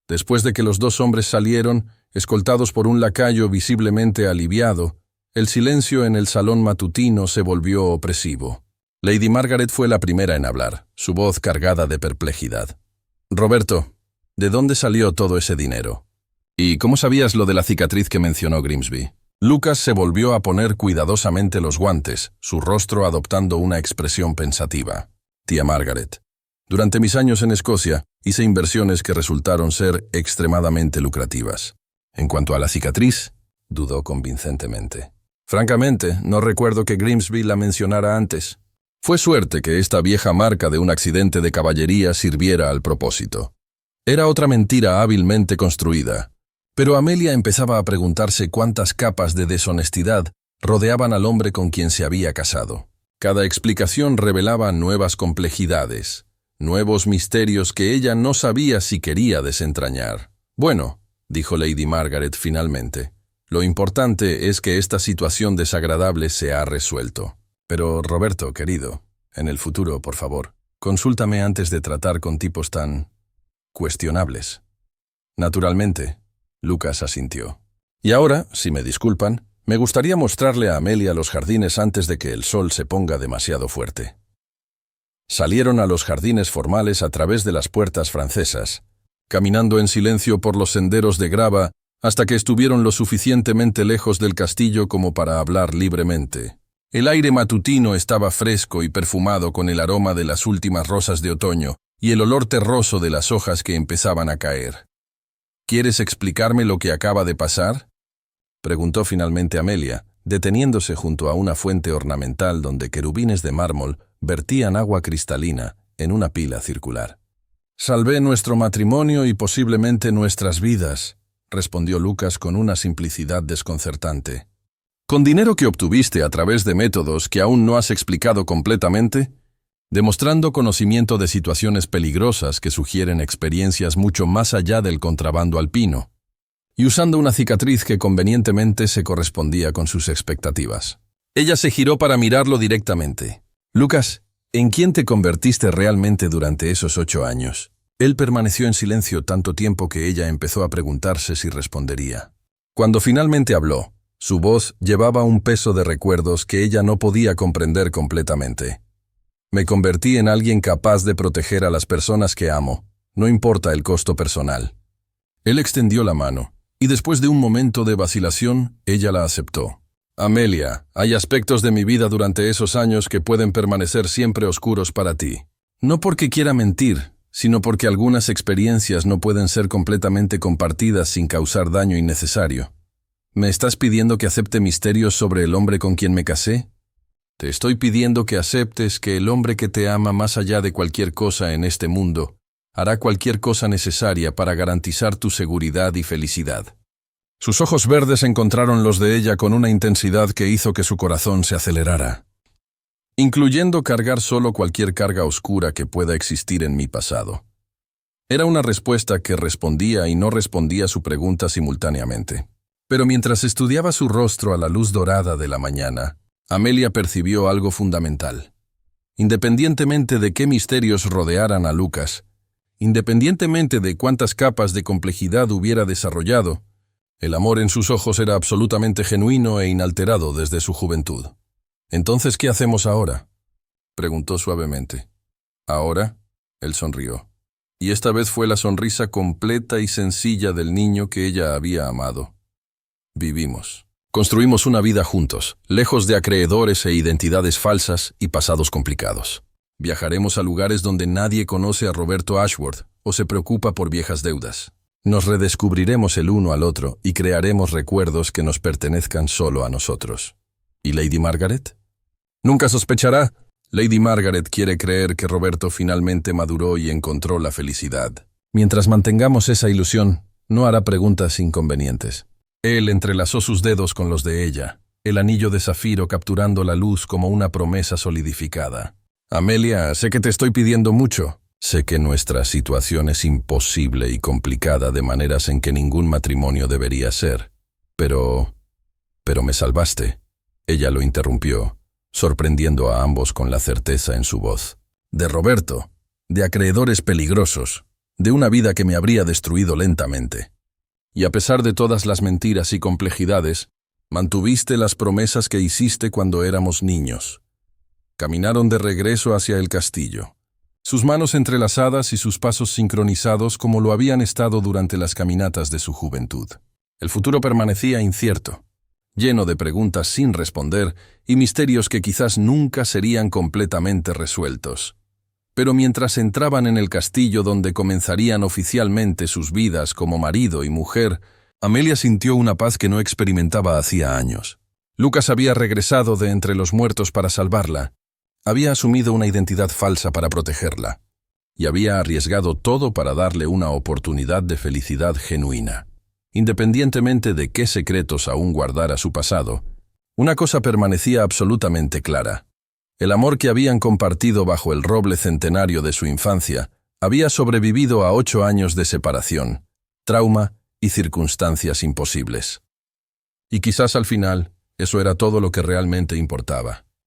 Después de que los 2 hombres salieron, escoltados por un lacayo visiblemente aliviado, el silencio en el salón matutino se volvió opresivo. Lady Margaret fue la primera en hablar, su voz cargada de perplejidad. «Roberto, ¿de dónde salió todo ese dinero? ¿Y cómo sabías lo de la cicatriz que mencionó Grimsby?» Lucas se volvió a poner cuidadosamente los guantes, su rostro adoptando una expresión pensativa. «Tía Margaret, durante mis años en Escocia, hice inversiones que resultaron ser extremadamente lucrativas. En cuanto a la cicatriz», dudó convincentemente. «Francamente, no recuerdo que Grimsby la mencionara antes. Fue suerte que esta vieja marca de un accidente de caballería sirviera al propósito. Era otra mentira hábilmente construida». Pero Amelia empezaba a preguntarse cuántas capas de deshonestidad rodeaban al hombre con quien se había casado. Cada explicación revelaba nuevas complejidades, nuevos misterios que ella no sabía si quería desentrañar. «Bueno», dijo Lady Margaret finalmente, «lo importante es que esta situación desagradable se ha resuelto. Pero, Roberto, querido, en el futuro, por favor, consúltame antes de tratar con tipos tan cuestionables». «Naturalmente», Lucas asintió. «Y ahora, si me disculpan, me gustaría mostrarle a Amelia los jardines antes de que el sol se ponga demasiado fuerte». Salieron a los jardines formales a través de las puertas francesas. Caminando en silencio por los senderos de grava, hasta que estuvieron lo suficientemente lejos del castillo como para hablar libremente. El aire matutino estaba fresco y perfumado con el aroma de las últimas rosas de otoño y el olor terroso de las hojas que empezaban a caer. ¿Quieres explicarme lo que acaba de pasar?, preguntó finalmente Amelia, deteniéndose junto a una fuente ornamental donde querubines de mármol vertían agua cristalina en una pila circular. «Salvé nuestro matrimonio y posiblemente nuestras vidas», respondió Lucas con una simplicidad desconcertante. «¿Con dinero que obtuviste a través de métodos que aún no has explicado completamente?» Demostrando conocimiento de situaciones peligrosas que sugieren experiencias mucho más allá del contrabando alpino, y usando una cicatriz que convenientemente se correspondía con sus expectativas. Ella se giró para mirarlo directamente. «Lucas, ¿en quién te convertiste realmente durante esos 8 años?» Él permaneció en silencio tanto tiempo que ella empezó a preguntarse si respondería. Cuando finalmente habló, su voz llevaba un peso de recuerdos que ella no podía comprender completamente. «Me convertí en alguien capaz de proteger a las personas que amo, no importa el costo personal». Él extendió la mano, y después de un momento de vacilación, ella la aceptó. «Amelia, hay aspectos de mi vida durante esos años que pueden permanecer siempre oscuros para ti. No porque quiera mentir, sino porque algunas experiencias no pueden ser completamente compartidas sin causar daño innecesario. ¿Me estás pidiendo que acepte misterios sobre el hombre con quien me casé? Te estoy pidiendo que aceptes que el hombre que te ama más allá de cualquier cosa en este mundo hará cualquier cosa necesaria para garantizar tu seguridad y felicidad». Sus ojos verdes encontraron los de ella con una intensidad que hizo que su corazón se acelerara. «Incluyendo cargar solo cualquier carga oscura que pueda existir en mi pasado». Era una respuesta que respondía y no respondía a su pregunta simultáneamente. Pero mientras estudiaba su rostro a la luz dorada de la mañana, Amelia percibió algo fundamental. Independientemente de qué misterios rodearan a Lucas, independientemente de cuántas capas de complejidad hubiera desarrollado, el amor en sus ojos era absolutamente genuino e inalterado desde su juventud. «¿Entonces qué hacemos ahora?», preguntó suavemente. «¿Ahora?», él sonrió. Y esta vez fue la sonrisa completa y sencilla del niño que ella había amado. «Vivimos. Construimos una vida juntos, lejos de acreedores e identidades falsas y pasados complicados. Viajaremos a lugares donde nadie conoce a Roberto Ashworth o se preocupa por viejas deudas. Nos redescubriremos el uno al otro y crearemos recuerdos que nos pertenezcan solo a nosotros». ¿Y Lady Margaret? Nunca sospechará. Lady Margaret quiere creer que Roberto finalmente maduró y encontró la felicidad. Mientras mantengamos esa ilusión, no hará preguntas inconvenientes. Él entrelazó sus dedos con los de ella, el anillo de zafiro capturando la luz como una promesa solidificada. «Amelia, sé que te estoy pidiendo mucho. Sé que nuestra situación es imposible y complicada de maneras en que ningún matrimonio debería ser. Pero me salvaste». Ella lo interrumpió, sorprendiendo a ambos con la certeza en su voz. «De Roberto, de acreedores peligrosos, de una vida que me habría destruido lentamente. Y a pesar de todas las mentiras y complejidades, mantuviste las promesas que hiciste cuando éramos niños». Caminaron de regreso hacia el castillo, sus manos entrelazadas y sus pasos sincronizados como lo habían estado durante las caminatas de su juventud. El futuro permanecía incierto, lleno de preguntas sin responder y misterios que quizás nunca serían completamente resueltos. Pero mientras entraban en el castillo donde comenzarían oficialmente sus vidas como marido y mujer, Amelia sintió una paz que no experimentaba hacía años. Lucas había regresado de entre los muertos para salvarla, había asumido una identidad falsa para protegerla, y había arriesgado todo para darle una oportunidad de felicidad genuina. Independientemente de qué secretos aún guardara su pasado, una cosa permanecía absolutamente clara. El amor que habían compartido bajo el roble centenario de su infancia había sobrevivido a 8 años de separación, trauma y circunstancias imposibles. Y quizás al final, eso era todo lo que realmente importaba.